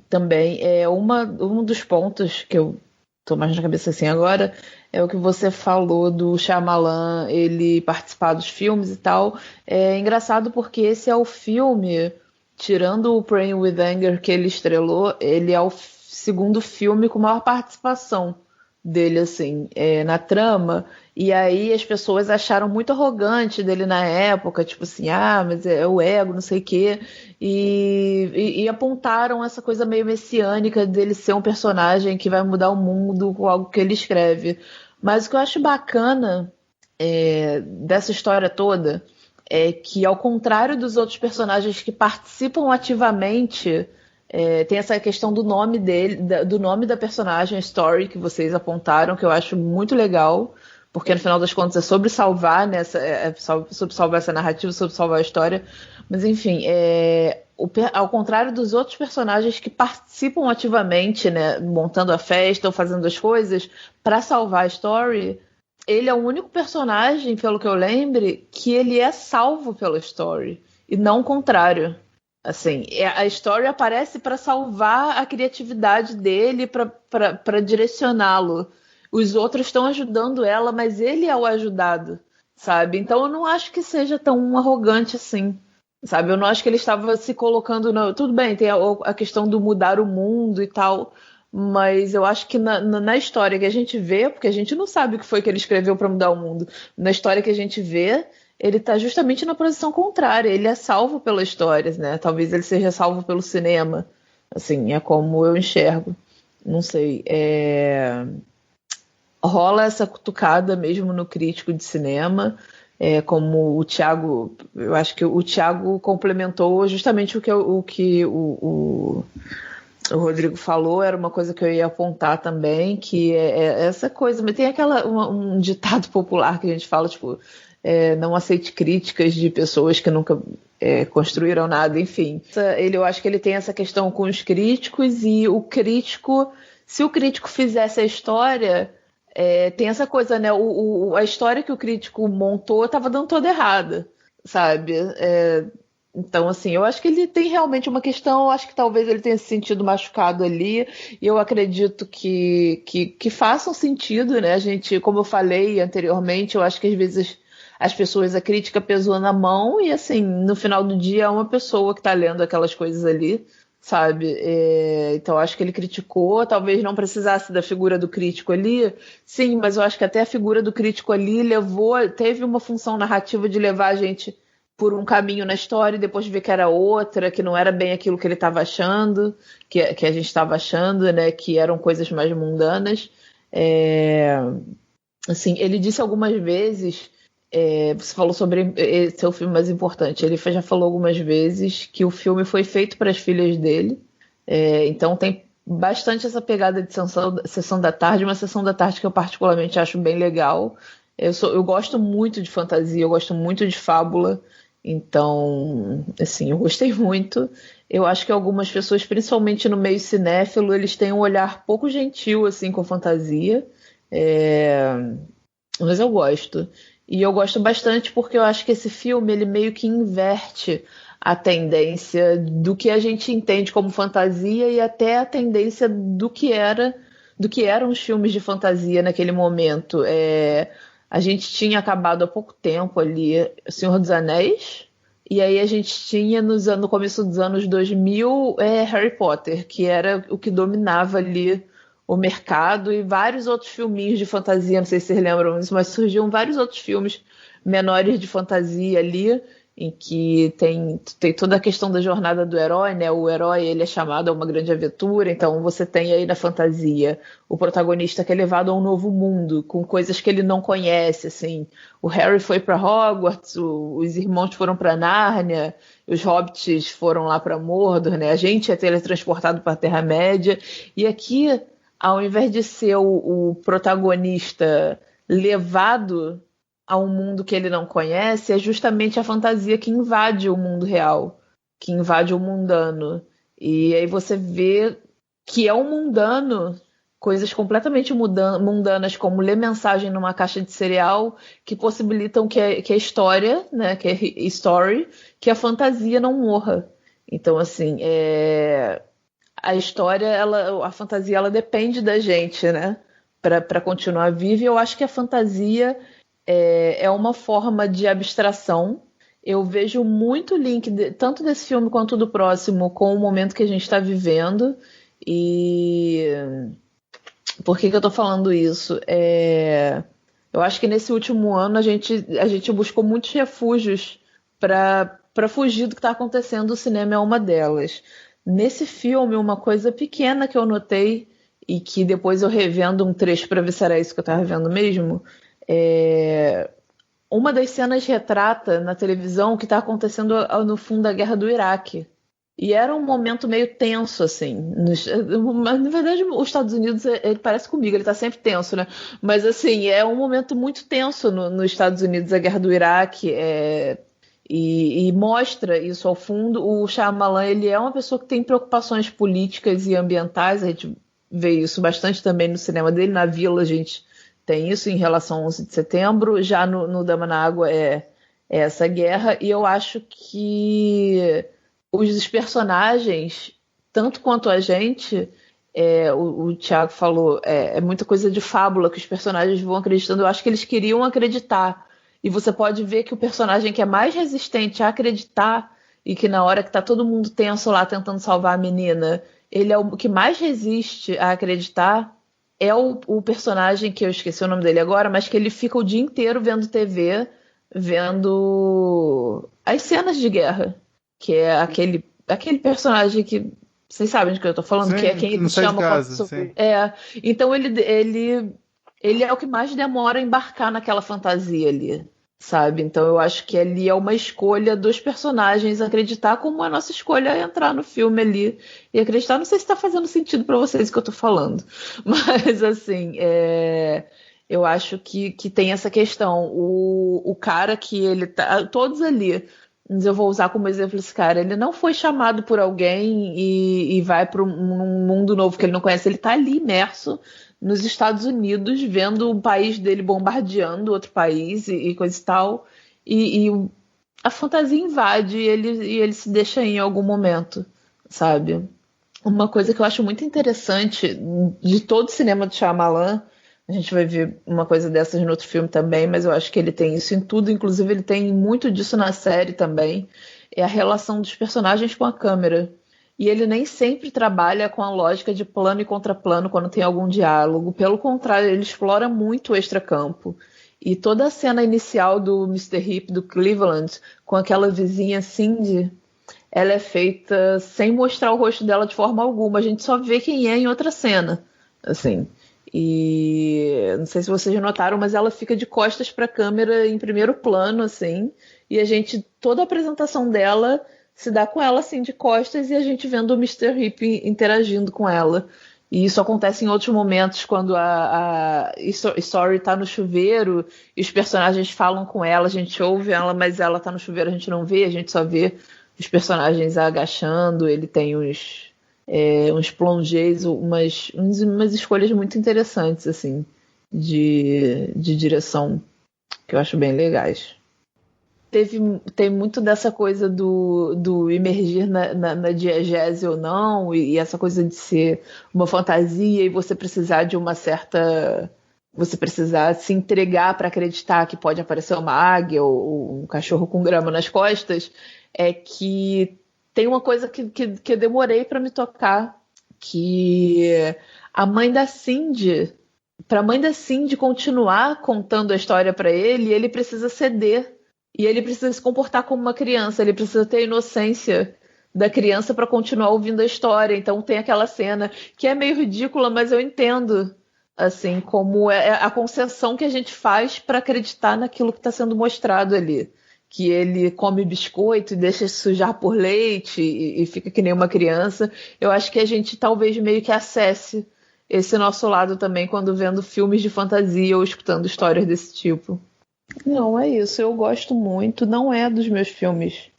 também. Um dos pontos que eu tô mais na cabeça assim agora é o que você falou do Shyamalan, ele participar dos filmes e tal. É engraçado porque esse é o filme, tirando o Praying with Anger que ele estrelou, ele é o segundo filme com maior participação dele, assim, na trama. E aí as pessoas acharam muito arrogante dele na época, tipo assim, mas é o ego, não sei o quê. E apontaram essa coisa meio messiânica dele ser um personagem que vai mudar o mundo com algo que ele escreve. Mas o que eu acho bacana dessa história toda é que, ao contrário dos outros personagens que participam ativamente, tem essa questão do nome dele, do nome da personagem, Story, que vocês apontaram, que eu acho muito legal, porque no final das contas é sobre salvar, né, sobre salvar essa narrativa, sobre salvar a história. Mas enfim, ao contrário dos outros personagens que participam ativamente, né, montando a festa ou fazendo as coisas para salvar a Story, ele é o único personagem, pelo que eu lembre, que ele é salvo pela Story, e não o contrário. Assim, a Story aparece para salvar a criatividade dele, para direcioná-lo. Os outros estão ajudando ela, mas ele é o ajudado, sabe? Então eu não acho que seja tão arrogante assim, sabe? Eu não acho que ele estava se colocando... Tudo bem, tem a questão do mudar o mundo e tal, mas eu acho que na história que a gente vê, porque a gente não sabe o que foi que ele escreveu para mudar o mundo, na história que a gente vê, ele está justamente na posição contrária. Ele é salvo pela história, né? Talvez ele seja salvo pelo cinema. Assim, é como eu enxergo. Não sei. Rola essa cutucada mesmo no crítico de cinema. Como o Thiago... Eu acho que o Thiago complementou justamente o que o Rodrigo falou. Era uma coisa que eu ia apontar também, que é essa coisa. Mas tem um ditado popular que a gente fala, tipo... não aceite críticas de pessoas que nunca construíram nada, enfim. Eu acho que ele tem essa questão com os críticos, e o crítico, se o crítico fizesse a história, tem essa coisa, né? A história que o crítico montou estava dando toda errada, sabe? Então, assim, eu acho que ele tem realmente uma questão, eu acho que talvez ele tenha se sentido machucado ali, e eu acredito que façam sentido, né? A gente, como eu falei anteriormente, eu acho que às vezes as pessoas, a crítica pesou na mão, e assim, no final do dia é uma pessoa que está lendo aquelas coisas ali, sabe? Então acho que ele criticou, talvez não precisasse da figura do crítico ali, sim, mas eu acho que até a figura do crítico ali teve uma função narrativa de levar a gente por um caminho na história e depois ver que era outra, que não era bem aquilo que ele estava achando, que a gente estava achando, né? Que eram coisas mais mundanas. Assim, ele disse algumas vezes... você falou sobre esse é o filme mais importante. Ele já falou algumas vezes que o filme foi feito para as filhas dele. Então tem bastante essa pegada de sessão da tarde, uma sessão da tarde que eu particularmente acho bem legal. Eu gosto muito de fantasia, eu gosto muito de fábula. Então, assim, eu gostei muito. Eu acho que algumas pessoas, principalmente no meio cinéfilo, eles têm um olhar pouco gentil assim, com fantasia. Mas eu gosto. E eu gosto bastante porque eu acho que esse filme ele meio que inverte a tendência do que a gente entende como fantasia e até a tendência do que eram os filmes de fantasia naquele momento. A gente tinha acabado há pouco tempo ali Senhor dos Anéis, e aí a gente tinha no começo dos anos 2000 Harry Potter, que era o que dominava ali o mercado, e vários outros filminhos de fantasia, não sei se vocês lembram disso, mas surgiam vários outros filmes menores de fantasia ali, em que tem toda a questão da jornada do herói, né? O herói ele é chamado a uma grande aventura, então você tem aí na fantasia o protagonista que é levado a um novo mundo, com coisas que ele não conhece, assim. O Harry foi para Hogwarts, os irmãos foram para Nárnia, os hobbits foram lá para Mordor, né? A gente é teletransportado para a Terra-média, e aqui, ao invés de ser o protagonista levado a um mundo que ele não conhece é justamente a fantasia que invade o mundo real, que invade o mundano. E aí você vê que é um mundano, coisas completamente mundanas, como ler mensagem numa caixa de cereal, que possibilitam que a história, né, que a story, que a fantasia não morra. Então, assim, a história, a fantasia, ela depende da gente, né, para continuar viva. E eu acho que a fantasia é uma forma de abstração. Eu vejo muito link, tanto desse filme quanto do próximo, com o momento que a gente está vivendo. E por que eu tô falando isso? Eu acho que nesse último ano a gente buscou muitos refúgios para fugir do que está acontecendo. O cinema é uma delas. Nesse filme, uma coisa pequena que eu notei, e que depois eu revendo um trecho para ver se era isso que eu estava vendo mesmo, uma das cenas retrata na televisão o que está acontecendo no fundo da guerra do Iraque. E era um momento meio tenso, assim. Mas, na verdade, os Estados Unidos, ele parece comigo, ele tá sempre tenso, né? Mas, assim, é um momento muito tenso nos Estados Unidos, a guerra do Iraque. E mostra isso ao fundo. O Shyamalan, ele é uma pessoa que tem preocupações políticas e ambientais. A gente vê isso bastante também no cinema dele. Na Vila, a gente tem isso em relação ao 11 de setembro. Já no Dama na Água é essa guerra. E eu acho que os personagens, tanto quanto a gente, o Thiago falou, é muita coisa de fábula que os personagens vão acreditando. Eu acho que eles queriam acreditar. E você pode ver que o personagem que é mais resistente a acreditar, e que na hora que tá todo mundo tenso lá tentando salvar a menina, ele é o que mais resiste a acreditar, é o personagem que eu esqueci o nome dele agora, mas que ele fica o dia inteiro vendo TV, vendo as cenas de guerra. Que é aquele personagem que vocês sabem de que eu tô falando, sim, que é quem ele chama casa, então ele é o que mais demora a embarcar naquela fantasia ali, sabe? Então eu acho que ali é uma escolha dos personagens acreditar, como a nossa escolha é entrar no filme ali e acreditar. Não sei se tá fazendo sentido pra vocês o que eu tô falando, mas assim, eu acho que tem essa questão. O cara que ele tá, todos ali, eu vou usar como exemplo esse cara, ele não foi chamado por alguém e vai para um mundo novo que ele não conhece. Ele está ali imerso nos Estados Unidos, vendo o país dele bombardeando outro país e coisa e tal, e a fantasia invade e ele se deixa em algum momento, sabe? Uma coisa que eu acho muito interessante de todo o cinema do Shyamalan, a gente vai ver uma coisa dessas no outro filme também, mas eu acho que ele tem isso em tudo, inclusive ele tem muito disso na série também, é a relação dos personagens com a câmera. E ele nem sempre trabalha com a lógica de plano e contraplano quando tem algum diálogo, pelo contrário, ele explora muito o extracampo. E toda a cena inicial do Mr. Hip, do Cleveland, com aquela vizinha Cindy, ela é feita sem mostrar o rosto dela de forma alguma, a gente só vê quem é em outra cena, assim. E não sei se vocês notaram, mas ela fica de costas para a câmera em primeiro plano, assim, e toda a apresentação dela se dá com ela assim de costas e a gente vendo o Mr. Hip interagindo com ela. E isso acontece em outros momentos, quando a Story tá no chuveiro e os personagens falam com ela, a gente ouve ela, mas ela tá no chuveiro, a gente não vê, a gente só vê os personagens agachando. Ele tem uns plongés, umas escolhas muito interessantes, assim, de direção, que eu acho bem legais. Tem muito dessa coisa do emergir na diegese ou não, e essa coisa de ser uma fantasia e você precisar de uma certa... Você precisar se entregar para acreditar que pode aparecer uma águia ou um cachorro com grama nas costas, é que tem uma coisa que eu demorei para me tocar, que a mãe da Cindy, para a mãe da Cindy continuar contando a história para ele precisa ceder. E ele precisa se comportar como uma criança, ele precisa ter a inocência da criança para continuar ouvindo a história. Então tem aquela cena que é meio ridícula, mas eu entendo, assim, como é a concessão que a gente faz para acreditar naquilo que está sendo mostrado ali. Que ele come biscoito e deixa se sujar por leite e fica que nem uma criança. Eu acho que a gente talvez meio que acesse esse nosso lado também quando vendo filmes de fantasia ou escutando histórias desse tipo. Não, é isso. Eu gosto muito. Não é dos meus filmes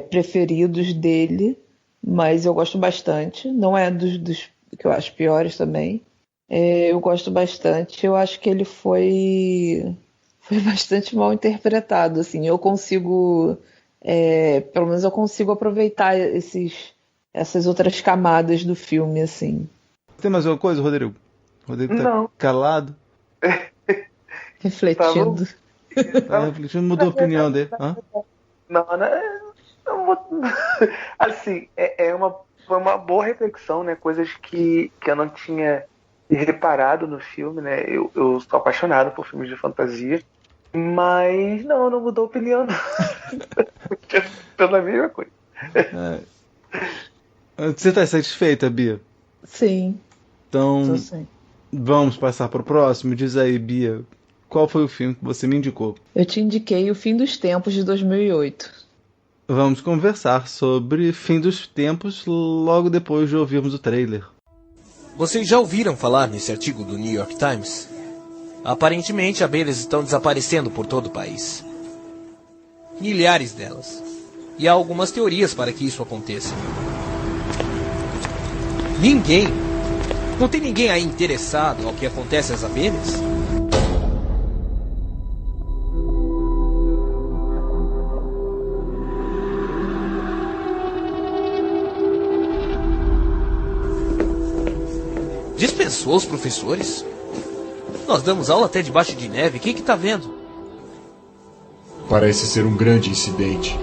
preferidos dele, mas eu gosto bastante. Não é dos que eu acho piores também. Eu gosto bastante. Eu acho que ele foi bastante mal interpretado. Assim, eu consigo, pelo menos eu consigo aproveitar essas outras camadas do filme, assim. Tem mais alguma coisa, Rodrigo? Rodrigo tá Não. calado. Refletindo. Refletindo, mudou a opinião dele. Hã? Não vou... Assim, foi uma boa reflexão, né? Coisas que eu não tinha reparado no filme, né? Eu sou apaixonado por filmes de fantasia, mas não mudou a opinião, não. Pela mesma coisa. Você tá satisfeita, Bia? Sim. Então, vamos passar pro próximo. Diz aí, Bia, qual foi o filme que você me indicou? Eu te indiquei O Fim dos Tempos, de 2008. Vamos conversar sobre Fim dos Tempos logo depois de ouvirmos o trailer. Vocês já ouviram falar nesse artigo do New York Times? Aparentemente, abelhas estão desaparecendo por todo o país. Milhares delas. E há algumas teorias para que isso aconteça. Não tem ninguém aí interessado ao que acontece às abelhas? Dispensou os professores? Nós damos aula até debaixo de neve. O que tá vendo? Parece ser um grande incidente.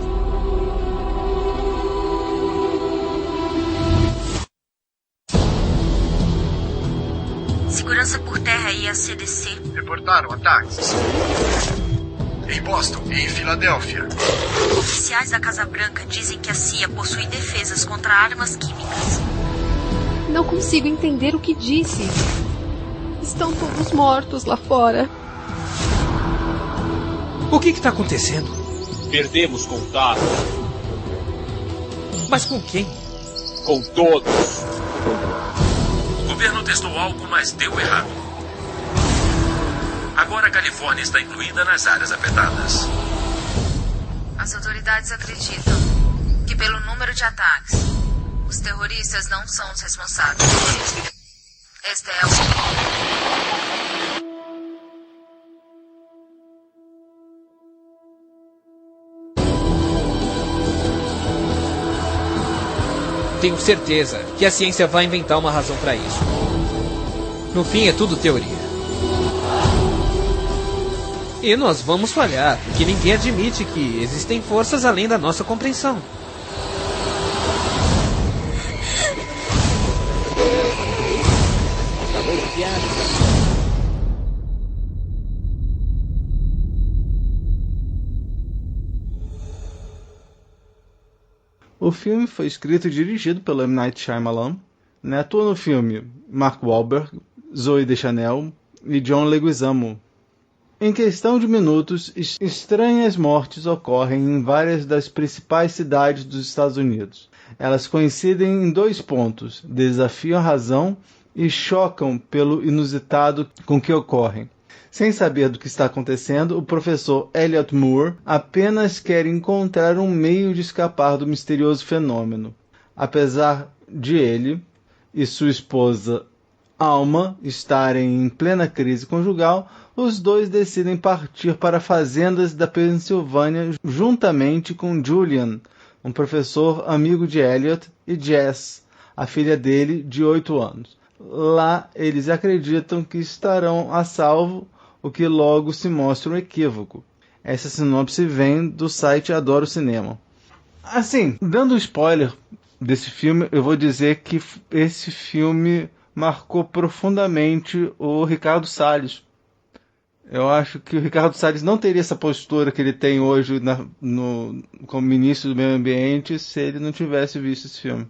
Segurança por terra e a CDC. Reportaram ataques. Em Boston e em Filadélfia. Oficiais da Casa Branca dizem que a CIA possui defesas contra armas químicas. Não consigo entender o que disse. Estão todos mortos lá fora. O que está acontecendo? Perdemos contato. Mas com quem? Com todos. O governo testou algo, mas deu errado. Agora a Califórnia está incluída nas áreas afetadas. As autoridades acreditam que, pelo número de ataques, os terroristas não são os responsáveis. Esta é a Tenho certeza que a ciência vai inventar uma razão para isso. No fim, é tudo teoria. E nós vamos falhar, porque ninguém admite que existem forças além da nossa compreensão. O filme foi escrito e dirigido pelo M. Night Shyamalan. Atua no filme Mark Wahlberg, Zooey Deschanel e John Leguizamo. Em questão de minutos, estranhas mortes ocorrem em várias das principais cidades dos Estados Unidos. Elas coincidem em 2 pontos: desafiam a razão e chocam pelo inusitado com que ocorrem. Sem saber do que está acontecendo, o professor Elliot Moore apenas quer encontrar um meio de escapar do misterioso fenômeno. Apesar de ele e sua esposa Alma estarem em plena crise conjugal, os dois decidem partir para fazendas da Pensilvânia juntamente com Julian, um professor amigo de Elliot, e Jess, a filha dele de 8 anos. Lá, eles acreditam que estarão a salvo, o que logo se mostra um equívoco. Essa sinopse vem do site Adoro Cinema. Assim, dando spoiler desse filme, eu vou dizer que esse filme marcou profundamente o Ricardo Salles. Eu acho que o Ricardo Salles não teria essa postura que ele tem hoje como ministro do Meio Ambiente se ele não tivesse visto esse filme.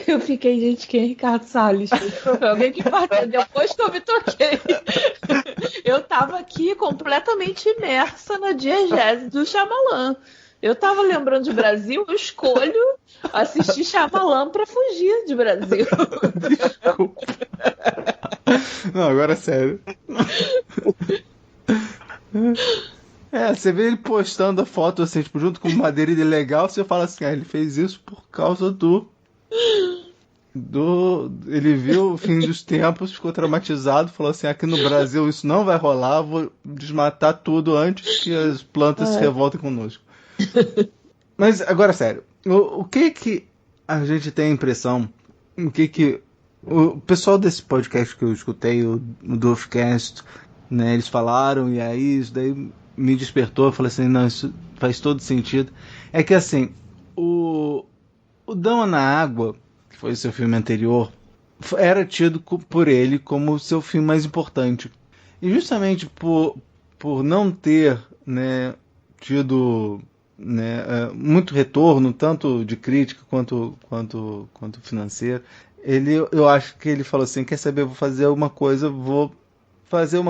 Eu fiquei, gente, quem é Ricardo Salles? Foi alguém que bateu, depois que eu me toquei. Eu tava aqui completamente imersa na diegese do Shyamalan. Eu tava lembrando de Brasil, eu escolho assistir Shyamalan pra fugir de Brasil. Desculpa. Não, agora é sério. Você vê ele postando a foto assim, tipo, junto com uma dele legal, você fala assim, ele fez isso por causa do... Ele viu o fim dos tempos, ficou traumatizado, falou assim, aqui no Brasil isso não vai rolar, vou desmatar tudo antes que as plantas se revoltem conosco. Mas agora, sério, o que a gente tem a impressão, o pessoal desse podcast que eu escutei, o Dofcast, né, eles falaram, e aí isso daí me despertou, eu falei assim, não, isso faz todo sentido, é que assim, o Dama na Água, que foi o seu filme anterior, era tido por ele como o seu filme mais importante. E justamente por não ter, né, tido, né, muito retorno, tanto de crítica quanto financeiro, eu acho que ele falou assim, quer saber, vou fazer uma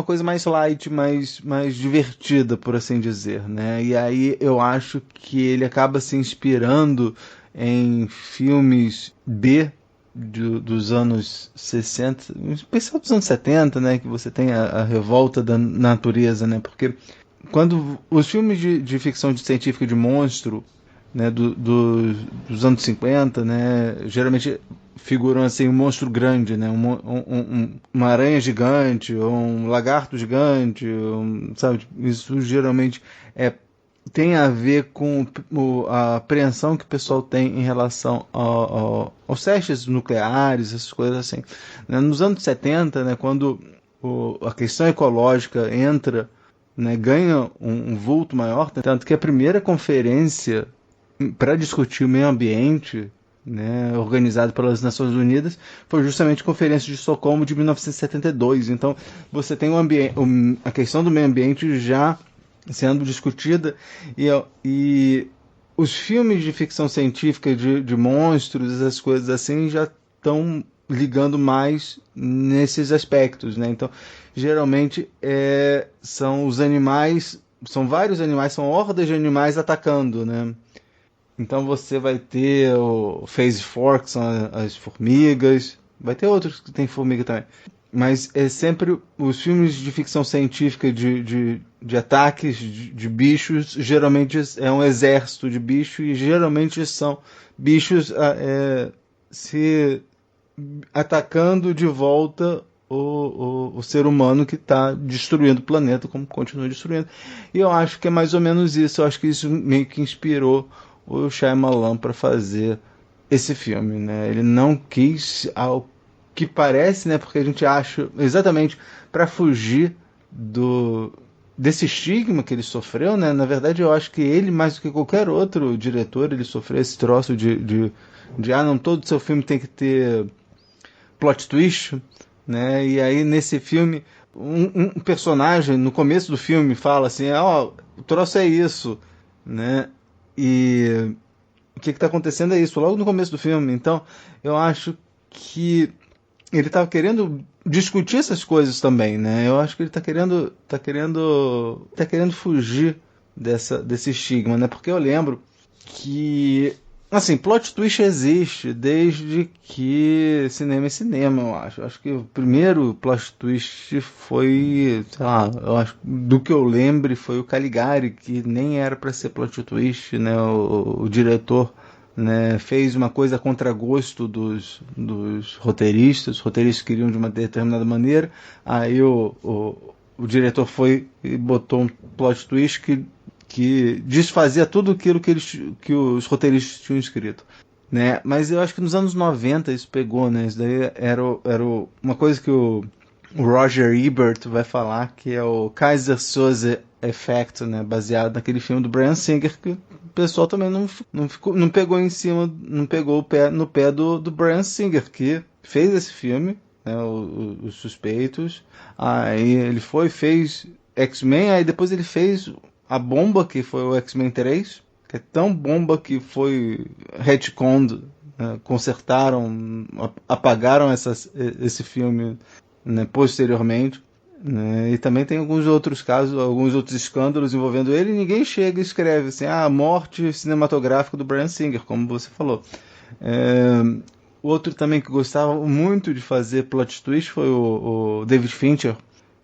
coisa mais light, mais divertida, por assim dizer, né? E aí eu acho que ele acaba se inspirando em filmes B dos anos 60, especial dos anos 70, né, que você tem a revolta da natureza, né, porque quando os filmes de ficção científica de monstro, né, dos anos 50, né, geralmente figuram assim um monstro grande, né, uma aranha gigante, ou um lagarto gigante, sabe, isso geralmente tem a ver com a apreensão que o pessoal tem em relação aos testes nucleares, essas coisas assim. Nos anos 70, né, quando a questão ecológica entra, né, ganha um vulto maior, tanto que a primeira conferência para discutir o meio ambiente, né, organizada pelas Nações Unidas, foi justamente a Conferência de Estocolmo de 1972. Então, você tem a questão do meio ambiente já sendo discutida, e os filmes de ficção científica de monstros, essas coisas assim, já estão ligando mais nesses aspectos, né? Então, geralmente são os animais, são vários animais, são hordas de animais atacando, né? Então você vai ter o Phase 4, que são as formigas, vai ter outros que tem formiga também. Mas é sempre os filmes de ficção científica de ataques de bichos, geralmente é um exército de bichos, e geralmente são bichos se atacando de volta o ser humano que está destruindo o planeta, como continua destruindo. E eu acho que é mais ou menos isso, eu acho que isso meio que inspirou o Shyamalan para fazer esse filme, né? Ele não quis, ao que parece, né, porque a gente acha exatamente para fugir desse estigma que ele sofreu, né? Na verdade, eu acho que ele, mais do que qualquer outro diretor, ele sofreu esse troço de não, todo seu filme tem que ter plot twist, né? E aí nesse filme um personagem no começo do filme fala assim, o troço é isso, né? E o que está acontecendo é isso, logo no começo do filme. Então, eu acho que ele estava querendo discutir essas coisas também, né? Eu acho que ele está querendo fugir desse estigma, né? Porque eu lembro que, assim, plot twist existe desde que cinema é cinema, eu acho. Eu acho que o primeiro plot twist foi, sei lá, eu acho, do que eu lembro, foi o Caligari, que nem era para ser plot twist, né? O diretor, né, fez uma coisa a contragosto dos roteiristas. Os roteiristas queriam de uma determinada maneira, aí o diretor foi e botou um plot twist que desfazia tudo aquilo que os roteiristas tinham escrito, né? Mas eu acho que nos anos 90 isso pegou, né? Isso daí era uma coisa que o Roger Ebert vai falar, que é o Kaiser Soze Effect, né? Baseado naquele filme do Bryan Singer, que o pessoal também não pegou em cima, não pegou no pé do Bryan Singer, que fez esse filme, né? Os Suspeitos. Aí ele fez X-Men, aí depois ele fez a bomba, que foi o X-Men 3, que é tão bomba que foi retconned, né? Consertaram, apagaram esse filme, né, posteriormente, né? E também tem alguns outros casos, alguns outros escândalos envolvendo ele, e ninguém chega e escreve assim, a morte cinematográfica do Bryan Singer, como você falou. Outro também que gostava muito de fazer plot twist foi o David Fincher,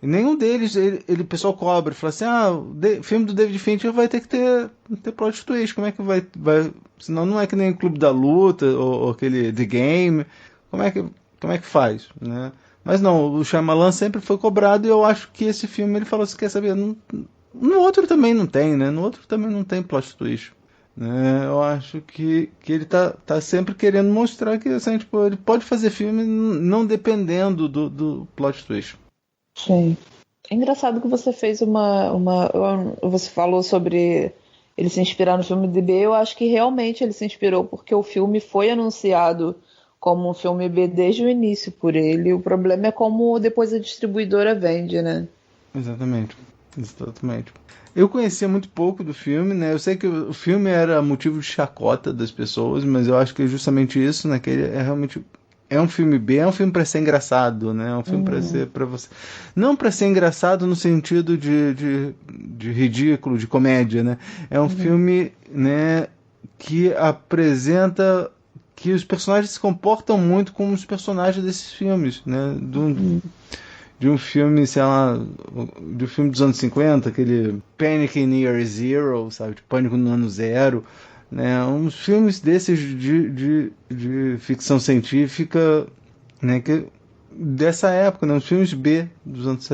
E nenhum deles, o pessoal cobra, fala assim, o filme do David Fincher vai ter que ter plot twist, como é que vai senão não é que nem o Clube da Luta, ou aquele The Game, como é que faz, né? Mas não, o Shyamalan sempre foi cobrado, e eu acho que esse filme, ele falou assim, quer saber, no outro também não tem, né? No outro também não tem plot twist. Né? Eu acho que ele tá sempre querendo mostrar que assim, tipo, ele pode fazer filme não dependendo do plot twist. Sim. É engraçado que você fez você falou sobre ele se inspirar no filme de B. Eu acho que realmente ele se inspirou porque o filme foi anunciado como um filme B desde o início por ele. O problema é como depois a distribuidora vende, né? Exatamente. Eu conhecia muito pouco do filme, né? Eu sei que o filme era motivo de chacota das pessoas, mas eu acho que é justamente isso, né? Que ele é realmente um filme B, é um filme para ser engraçado, né? É um filme para ser para você, não para ser engraçado no sentido de ridículo, de comédia, né? É um filme, né? Que apresenta que os personagens se comportam muito como os personagens desses filmes, né? De um filme, sei lá, de um filme dos anos 50, aquele Panic in Year Zero, sabe? Tipo, Pânico no Ano Zero, né? Uns filmes desses de ficção científica, né? Que, dessa época, né? Uns filmes B dos anos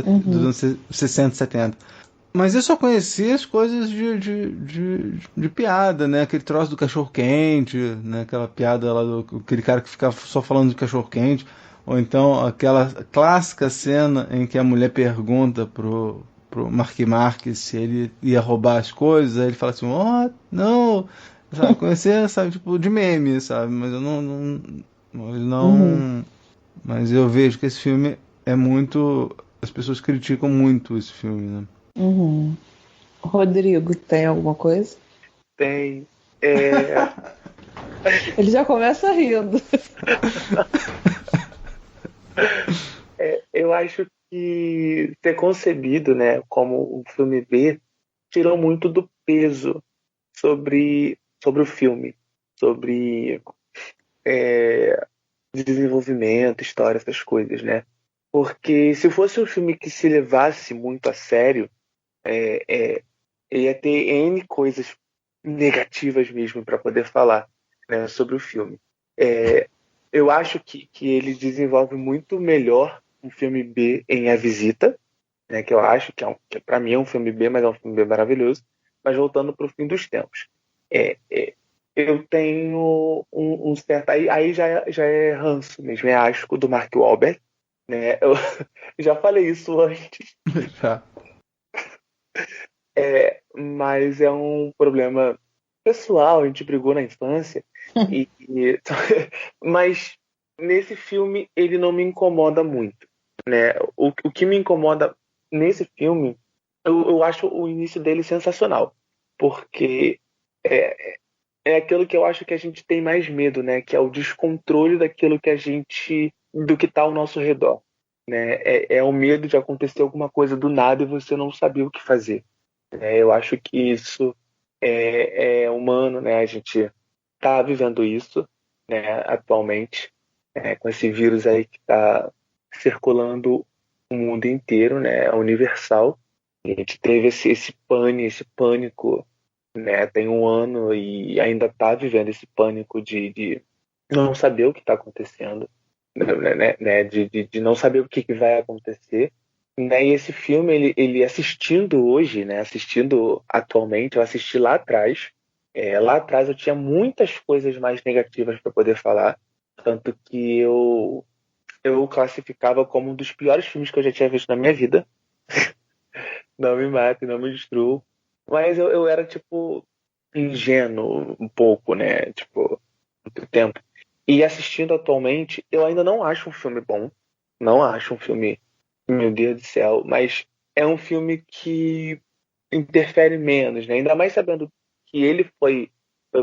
60, 70. Mas eu só conhecia as coisas de piada, né? Aquele troço do cachorro-quente, né? Aquela piada lá, aquele cara que ficava só falando de cachorro-quente. Ou então aquela clássica cena em que a mulher pergunta pro Mark se ele ia roubar as coisas, aí ele fala assim, não, sabe, conhecer, sabe, tipo, de meme, sabe, mas eu não, mas eu vejo que esse filme é muito, as pessoas criticam muito esse filme, né? Rodrigo, tem alguma coisa? Tem. Ele já começa rindo. Eu acho que ser concebido, né, como um filme B tirou muito do peso sobre o filme, sobre desenvolvimento, história, essas coisas, né? Porque se fosse um filme que se levasse muito a sério, ia ter N coisas negativas mesmo para poder falar, né, sobre o filme. Eu acho que ele desenvolve muito melhor um filme B em A Visita, né, que eu acho que para mim é um filme B, mas é um filme B maravilhoso. Mas voltando para o Fim dos Tempos, eu tenho um certo... Aí já é ranço mesmo, é asco do Mark Wahlberg, né? Eu já falei isso antes. Já. Mas é um problema pessoal, a gente brigou na infância. Mas nesse filme ele não me incomoda muito, né? O que me incomoda nesse filme, eu acho o início dele sensacional, porque é aquilo que eu acho que a gente tem mais medo, né? Que é o descontrole daquilo do que está ao nosso redor, né? É o medo de acontecer alguma coisa do nada e você não saber o que fazer. Eu acho que isso é humano, né? A gente está vivendo isso, né, atualmente, com esse vírus aí que está circulando o mundo inteiro, né, universal. A gente teve esse pânico, né, tem um ano e ainda está vivendo esse pânico de não saber o que está acontecendo, né, de não saber o que vai acontecer. Né, e esse filme, ele assistindo hoje, né, assistindo atualmente, eu assisti lá atrás. Lá atrás eu tinha muitas coisas mais negativas para poder falar, tanto que eu classificava como um dos piores filmes que eu já tinha visto na minha vida. Não me mate, não me destrua. Mas eu era, tipo, ingênuo um pouco, né? Tipo, muito tempo. E assistindo atualmente, eu ainda não acho um filme bom. Não acho um filme, meu Deus do céu. Mas é um filme que interfere menos, né? Ainda mais sabendo que ele foi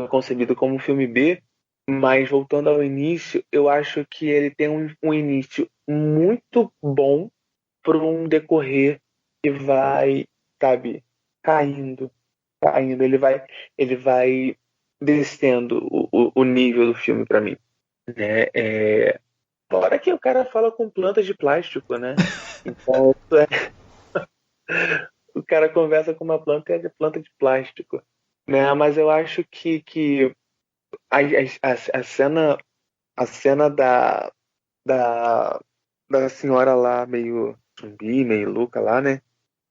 concebido como um filme B, mas voltando ao início, eu acho que ele tem um início muito bom para um decorrer que vai, sabe, caindo. Ele vai descendo o nível do filme para mim, né? Fora que o cara fala com plantas de plástico, né? Então, o cara conversa com uma planta e é de planta de plástico, né? Mas eu acho que a cena da senhora lá, meio zumbi, meio louca lá, né?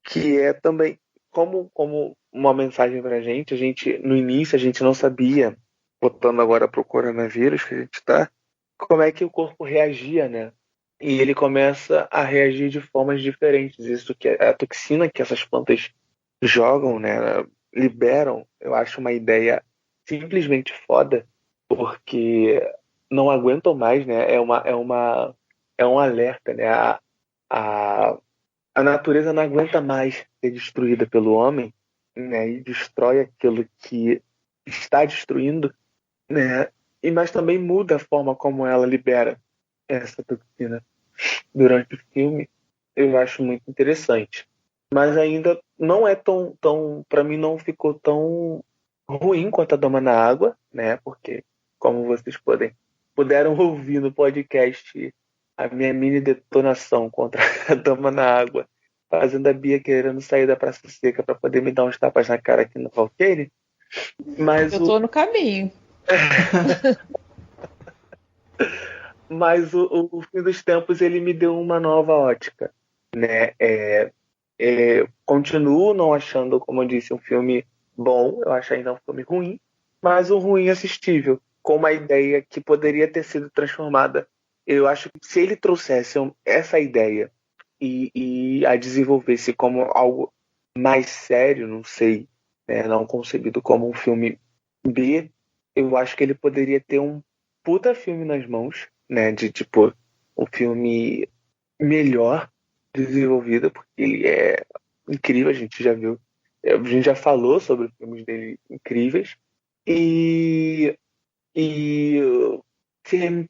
Que é também como uma mensagem pra gente, no início a gente não sabia, voltando agora pro coronavírus que a gente tá, como é que o corpo reagia, né? E ele começa a reagir de formas diferentes. Isso que a toxina que essas plantas jogam, né, liberam, eu acho uma ideia simplesmente foda, porque não aguentam mais, né? É um alerta, né? A natureza não aguenta mais ser destruída pelo homem, né? E destrói aquilo que está destruindo, né? Mas também muda a forma como ela libera essa toxina durante o filme. Eu acho muito interessante. Mas ainda não é tão para mim não ficou tão ruim quanto a Dama na Água, né? Porque, como vocês puderam ouvir no podcast, a minha mini detonação contra a Dama na Água, fazendo a Bia querendo sair da Praça Seca para poder me dar uns tapas na cara aqui no Valqueire. Mas eu tô no caminho. Mas o Fim dos Tempos, ele me deu uma nova ótica, né? Continuo não achando, como eu disse, um filme bom. Eu acho ainda um filme ruim, mas um ruim assistível, com uma ideia que poderia ter sido transformada. Eu acho que se ele trouxesse essa ideia e a desenvolvesse como algo mais sério, não sei, né, não concebido como um filme B, eu acho que ele poderia ter um puta filme nas mãos, né, de tipo um filme melhor desenvolvido, porque ele é incrível, a gente já viu, a gente já falou sobre filmes dele incríveis, e se me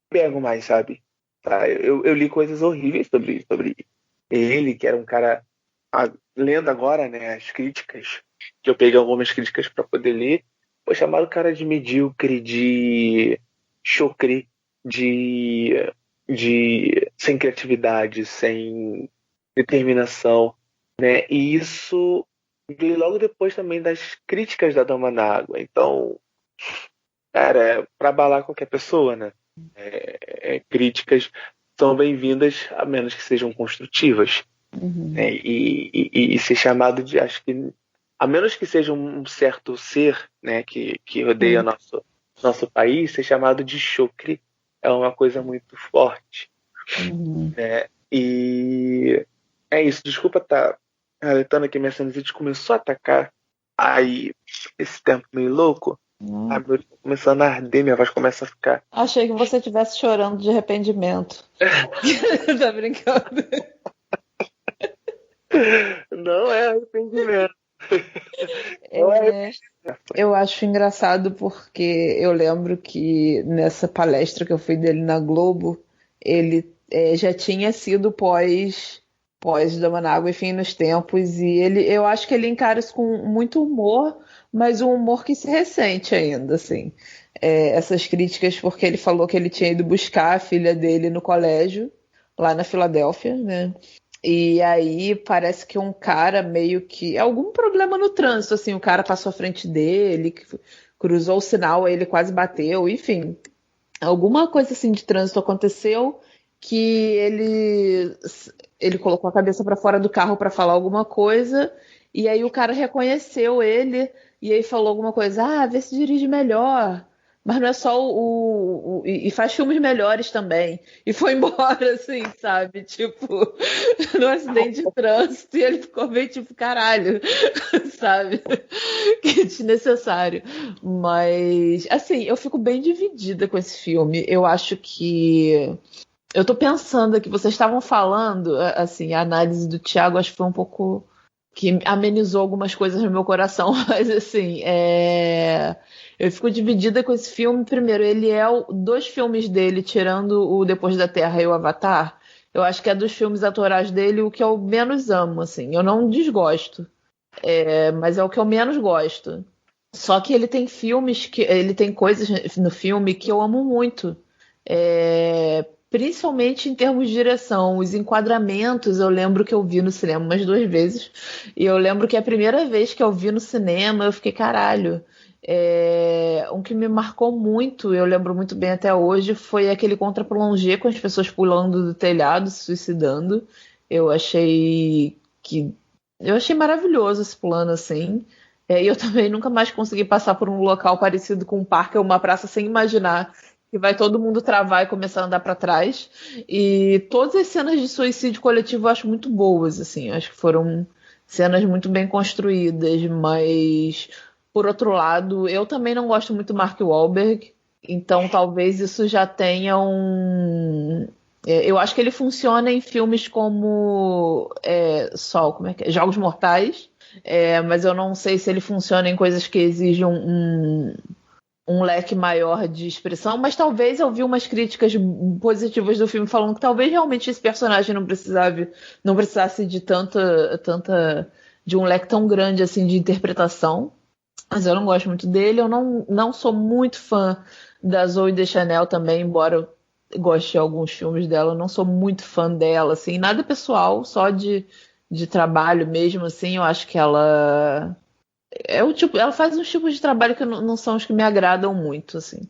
pego mais, sabe? Tá? Eu li coisas horríveis sobre ele, que era um cara, lendo agora, né, as críticas, que eu peguei algumas críticas para poder ler, foi chamado o cara de medíocre, de chocre, de sem criatividade, sem determinação, né? E isso veio logo depois também das críticas da Dama na Água. Então, cara, é pra abalar qualquer pessoa, né? Críticas são bem-vindas, a menos que sejam construtivas. Né? E ser chamado de, acho que, a menos que seja um certo ser, né, que rodeia nosso país, ser chamado de chocre é uma coisa muito forte. Né? E é isso. Desculpa estar alertando que minha sinusite começou a atacar aí esse tempo meio louco. A meu tá começando a arder, minha voz começa a ficar. Achei que você estivesse chorando de arrependimento. Tá brincando? Não é arrependimento. Eu acho engraçado porque eu lembro que nessa palestra que eu fui dele na Globo, ele já tinha sido pós Dama na Água e Fim nos Tempos, e eu acho que ele encara isso com muito humor, mas um humor que se ressente ainda, assim. Essas críticas, porque ele falou que ele tinha ido buscar a filha dele no colégio, lá na Filadélfia, né? E aí parece que um cara meio que... algum problema no trânsito, assim, o cara passou à frente dele, cruzou o sinal, aí ele quase bateu, enfim. Alguma coisa assim de trânsito aconteceu que ele colocou a cabeça para fora do carro para falar alguma coisa, e aí o cara reconheceu ele, e aí falou alguma coisa, vê se dirige melhor. Mas não é só e faz filmes melhores também. E foi embora, assim, sabe? Tipo, no acidente de trânsito. E ele ficou meio tipo, caralho, sabe? Que desnecessário. Mas, assim, eu fico bem dividida com esse filme. Eu acho que... Eu tô pensando aqui, vocês estavam falando, assim, a análise do Thiago, acho que foi um pouco... que amenizou algumas coisas no meu coração. Mas, assim, eu fico dividida com esse filme. Primeiro, ele é dos filmes dele, tirando o Depois da Terra e o Avatar, eu acho que é dos filmes autorais dele o que eu menos amo, assim. Eu não desgosto, mas é o que eu menos gosto. Só que ele tem filmes ele tem coisas no filme que eu amo muito. principalmente em termos de direção. Os enquadramentos eu lembro que eu vi no cinema umas 2 vezes, e eu lembro que a primeira vez que eu vi no cinema eu fiquei, caralho. Um que me marcou muito, eu lembro muito bem até hoje, foi aquele contra-plongé com as pessoas pulando do telhado, se suicidando. Eu achei maravilhoso esse plano, assim. E eu também nunca mais consegui passar por um local parecido com um parque ou uma praça sem imaginar que vai todo mundo travar e começar a andar para trás. E todas as cenas de suicídio coletivo eu acho muito boas, assim. Acho que foram cenas muito bem construídas, mas, por outro lado, eu também não gosto muito do Mark Wahlberg, então talvez isso já tenha um... Eu acho que ele funciona em filmes como Jogos Mortais, mas eu não sei se ele funciona em coisas que exigem um leque maior de expressão, mas talvez eu vi umas críticas positivas do filme falando que talvez realmente esse personagem não precisasse de de um leque tão grande assim de interpretação, mas eu não gosto muito dele. Eu não sou muito fã da Zooey Deschanel também, embora eu goste de alguns filmes dela, eu não sou muito fã dela, assim, nada pessoal, só de trabalho mesmo, assim. Eu acho que ela ela faz uns tipos de trabalho que não são os que me agradam muito, assim.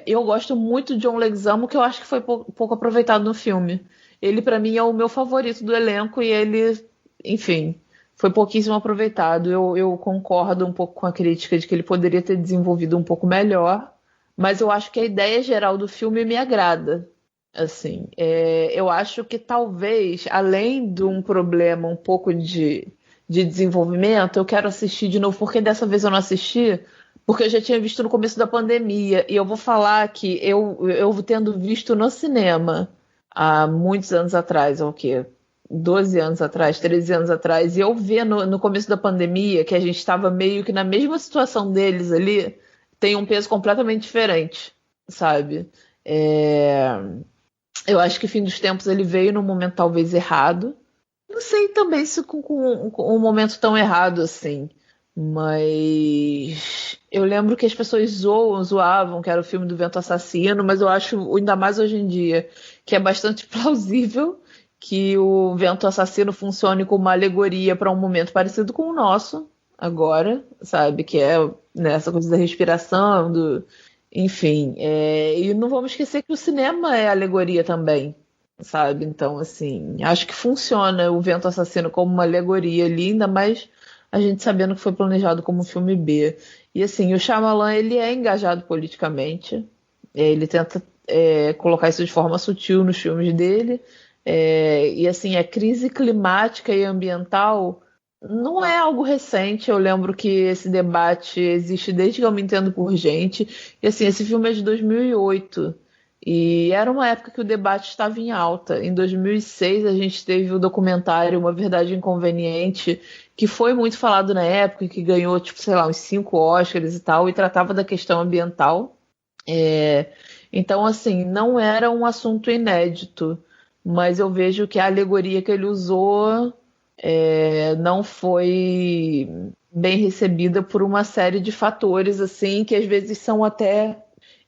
Eu gosto muito de John Leguizamo, que eu acho que foi pouco aproveitado no filme. Ele, pra mim, é o meu favorito do elenco, e ele, enfim, foi pouquíssimo aproveitado. Eu concordo um pouco com a crítica de que ele poderia ter desenvolvido um pouco melhor, mas eu acho que a ideia geral do filme me agrada. Assim, eu acho que talvez, além de um problema um pouco de desenvolvimento, eu quero assistir de novo, porque dessa vez eu não assisti, porque eu já tinha visto no começo da pandemia, e eu vou falar que eu tendo visto no cinema há muitos anos atrás, ou o quê? 12 anos atrás, 13 anos atrás, e eu ver no começo da pandemia, que a gente estava meio que na mesma situação deles ali, tem um peso completamente diferente, sabe? Eu acho que Fim dos Tempos ele veio num momento talvez errado. Não sei também se com um momento tão errado assim, mas eu lembro que as pessoas zoavam que era o filme do Vento Assassino, mas eu acho, ainda mais hoje em dia, que é bastante plausível que o Vento Assassino funcione como uma alegoria para um momento parecido com o nosso agora, sabe? Que é essa coisa da respiração, enfim. E não vamos esquecer que o cinema é alegoria também, sabe? Então, assim, acho que funciona o Vento Assassino como uma alegoria linda, mas a gente sabendo que foi planejado como um filme B. E, assim, o Shyamalan, ele é engajado politicamente, ele tenta colocar isso de forma sutil nos filmes dele, e, assim, a crise climática e ambiental não é algo recente. Eu lembro que esse debate existe desde que eu me entendo por gente, e, assim, esse filme é de 2008, e era uma época que o debate estava em alta. Em 2006 a gente teve o documentário Uma Verdade Inconveniente, que foi muito falado na época, que ganhou, tipo, sei lá, uns 5 Oscars e tal, e tratava da questão ambiental. Então, assim, não era um assunto inédito, mas eu vejo que a alegoria que ele usou não foi bem recebida por uma série de fatores, assim, que às vezes são até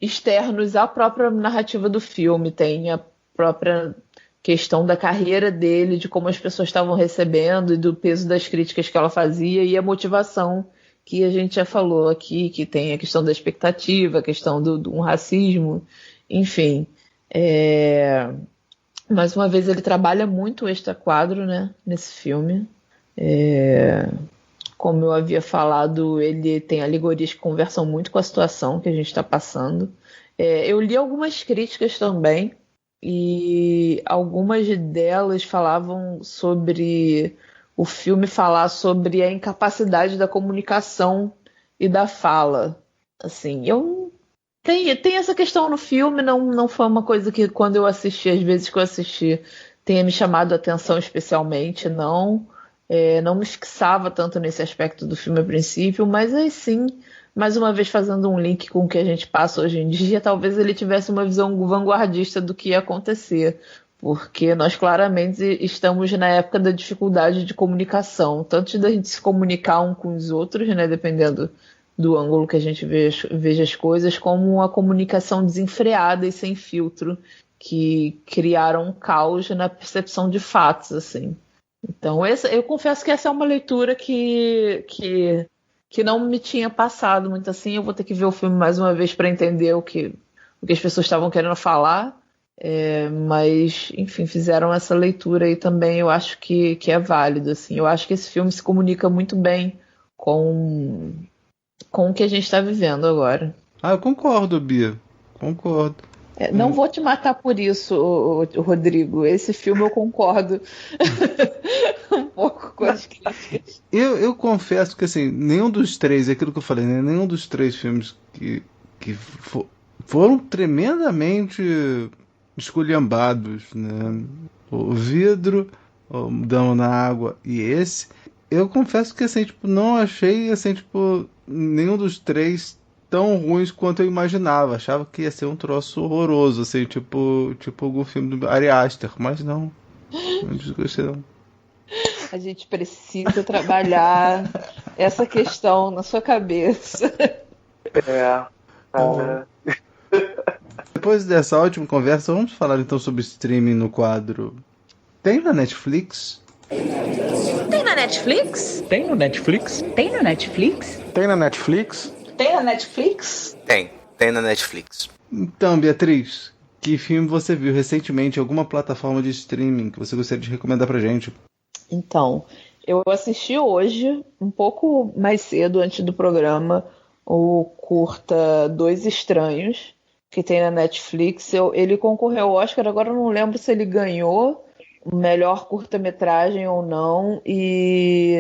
externos à própria narrativa do filme. Tem a própria questão da carreira dele, de como as pessoas estavam recebendo e do peso das críticas que ela fazia, e a motivação que a gente já falou aqui, que tem a questão da expectativa, a questão do racismo, enfim. Mais uma vez, ele trabalha muito o extra-quadro, né, nesse filme. Como eu havia falado, ele tem alegorias que conversam muito com a situação que a gente está passando. Eu li algumas críticas também, e algumas delas falavam sobre o filme falar sobre a incapacidade da comunicação e da fala. Assim, tem essa questão no filme, não foi uma coisa que, quando eu assisti, às vezes que eu assisti, tenha me chamado a atenção especialmente, não me fixava tanto nesse aspecto do filme a princípio, mas aí sim, mais uma vez fazendo um link com o que a gente passa hoje em dia, talvez ele tivesse uma visão vanguardista do que ia acontecer, porque nós claramente estamos na época da dificuldade de comunicação, tanto da gente se comunicar um com os outros, né, dependendo do ângulo que a gente veja as coisas, como a comunicação desenfreada e sem filtro que criaram um caos na percepção de fatos, assim. Então, eu confesso que essa é uma leitura que não me tinha passado muito assim. Eu vou ter que ver o filme mais uma vez para entender o que as pessoas estavam querendo falar. Mas, enfim, fizeram essa leitura aí também. Eu acho que é válido, assim. Eu acho que esse filme se comunica muito bem com o que a gente está vivendo agora. Eu concordo, Bia. Concordo. Não vou te matar por isso, Rodrigo. Esse filme eu concordo um pouco com as críticas. Eu confesso que, assim, nenhum dos três, é aquilo que eu falei, né? Nenhum dos três filmes que foram tremendamente esculhambados, né? O Vidro, o Dama na Água e esse. Eu confesso que, assim, tipo, não achei, assim, tipo, nenhum dos três tão ruins quanto eu imaginava. Achava que ia ser um troço horroroso, assim, tipo algum filme do Ari Aster, mas não desgostei não. A gente precisa trabalhar essa questão na sua cabeça. Depois dessa ótima conversa, vamos falar então sobre streaming no quadro. Tem na Netflix? Tem na Netflix? Tem no Netflix? Tem na Netflix? Tem na Netflix? Tem na Netflix? Tem na Netflix. Então, Beatriz, que filme você viu recentemente em alguma plataforma de streaming que você gostaria de recomendar pra gente? Então, eu assisti hoje, um pouco mais cedo, antes do programa, o curta Dois Estranhos, que tem na Netflix. Ele concorreu ao Oscar, agora eu não lembro se ele ganhou o melhor curta-metragem ou não, e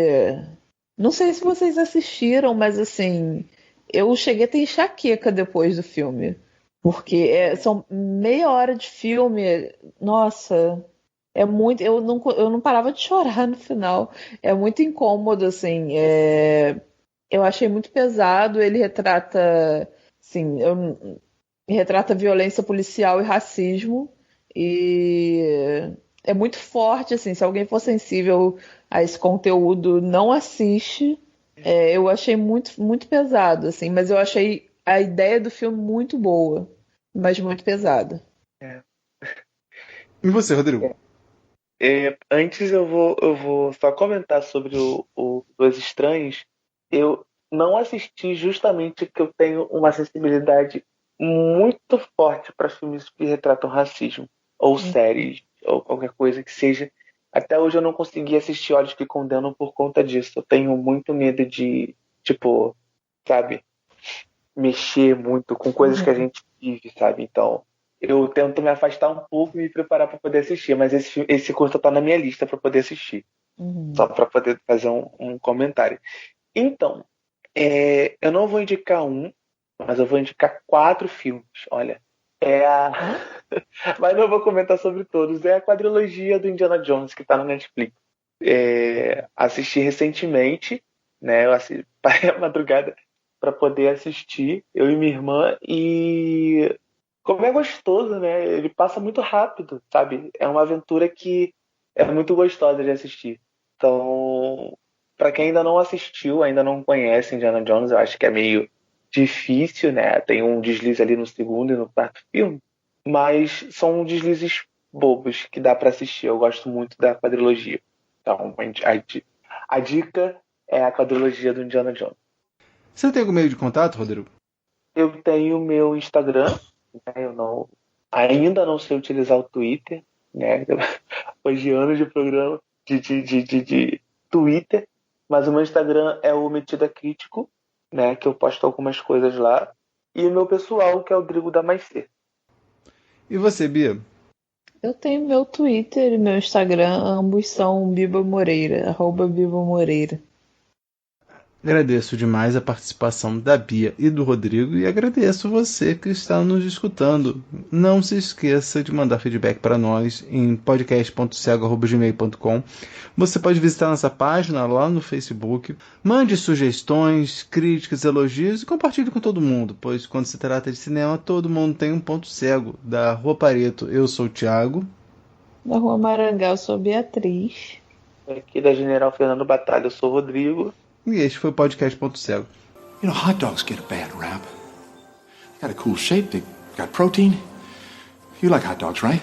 não sei se vocês assistiram, mas assim, eu cheguei a ter enxaqueca depois do filme, porque são meia hora de filme, nossa, é muito, eu não parava de chorar no final, é muito incômodo, assim, eu achei muito pesado. Ele retrata, assim, retrata violência policial e racismo, e é muito forte, assim, se alguém for sensível a esse conteúdo, não assiste. Eu achei muito, muito pesado, assim, mas eu achei a ideia do filme muito boa, mas muito pesada. E você, Rodrigo? Antes eu vou só comentar sobre o Dois Estranhos. Eu não assisti justamente porque eu tenho uma sensibilidade muito forte para filmes que retratam racismo, ou séries, ou qualquer coisa que seja. Até hoje eu não consegui assistir Olhos que Condenam por conta disso. Eu tenho muito medo de, tipo, sabe, mexer muito com coisas que a gente vive, sabe? Então, eu tento me afastar um pouco e me preparar para poder assistir, mas esse curso tá na minha lista para poder assistir. Só para poder fazer um comentário. Então, eu não vou indicar um, mas eu vou indicar 4 filmes. Olha, mas não vou comentar sobre todos. É a quadrilogia do Indiana Jones, que tá na Netflix. Assisti recentemente, né? Eu parei a madrugada para poder assistir, eu e minha irmã, e como é gostoso, né? Ele passa muito rápido, sabe? É uma aventura que é muito gostosa de assistir. Então, para quem ainda não assistiu, ainda não conhece Indiana Jones, eu acho que é meio difícil, né? Tem um deslize ali no segundo e no quarto filme, mas são deslizes bobos que dá para assistir. Eu gosto muito da quadrilogia. Então, a dica é a quadrilogia do Indiana Jones. Você tem algum meio de contato, Rodrigo? Eu tenho meu Instagram, né? Eu ainda não sei utilizar o Twitter, né? Depois de anos de programa de Twitter, mas o meu Instagram é o Metida Crítico, né? Que eu posto algumas coisas lá, e o meu pessoal, que é o Rodrigo da Maicê. E você, Bia? Eu tenho meu Twitter e meu Instagram, ambos são Biba Moreira, @BibaMoreira. Agradeço demais a participação da Bia e do Rodrigo e agradeço você que está nos escutando. Não se esqueça de mandar feedback para nós em podcast.cego@gmail.com. Você pode visitar nossa página lá no Facebook. Mande sugestões, críticas, elogios e compartilhe com todo mundo, pois quando se trata de cinema, todo mundo tem um ponto cego. Da Rua Pareto, eu sou o Thiago. Da Rua Marangá, eu sou a Beatriz. Aqui da General Fernando Batalha, eu sou o Rodrigo. E este foi o podcast Ponto Cego. You know, hot dogs get a bad rap. They got a cool shape, they got protein. You like hot dogs, right?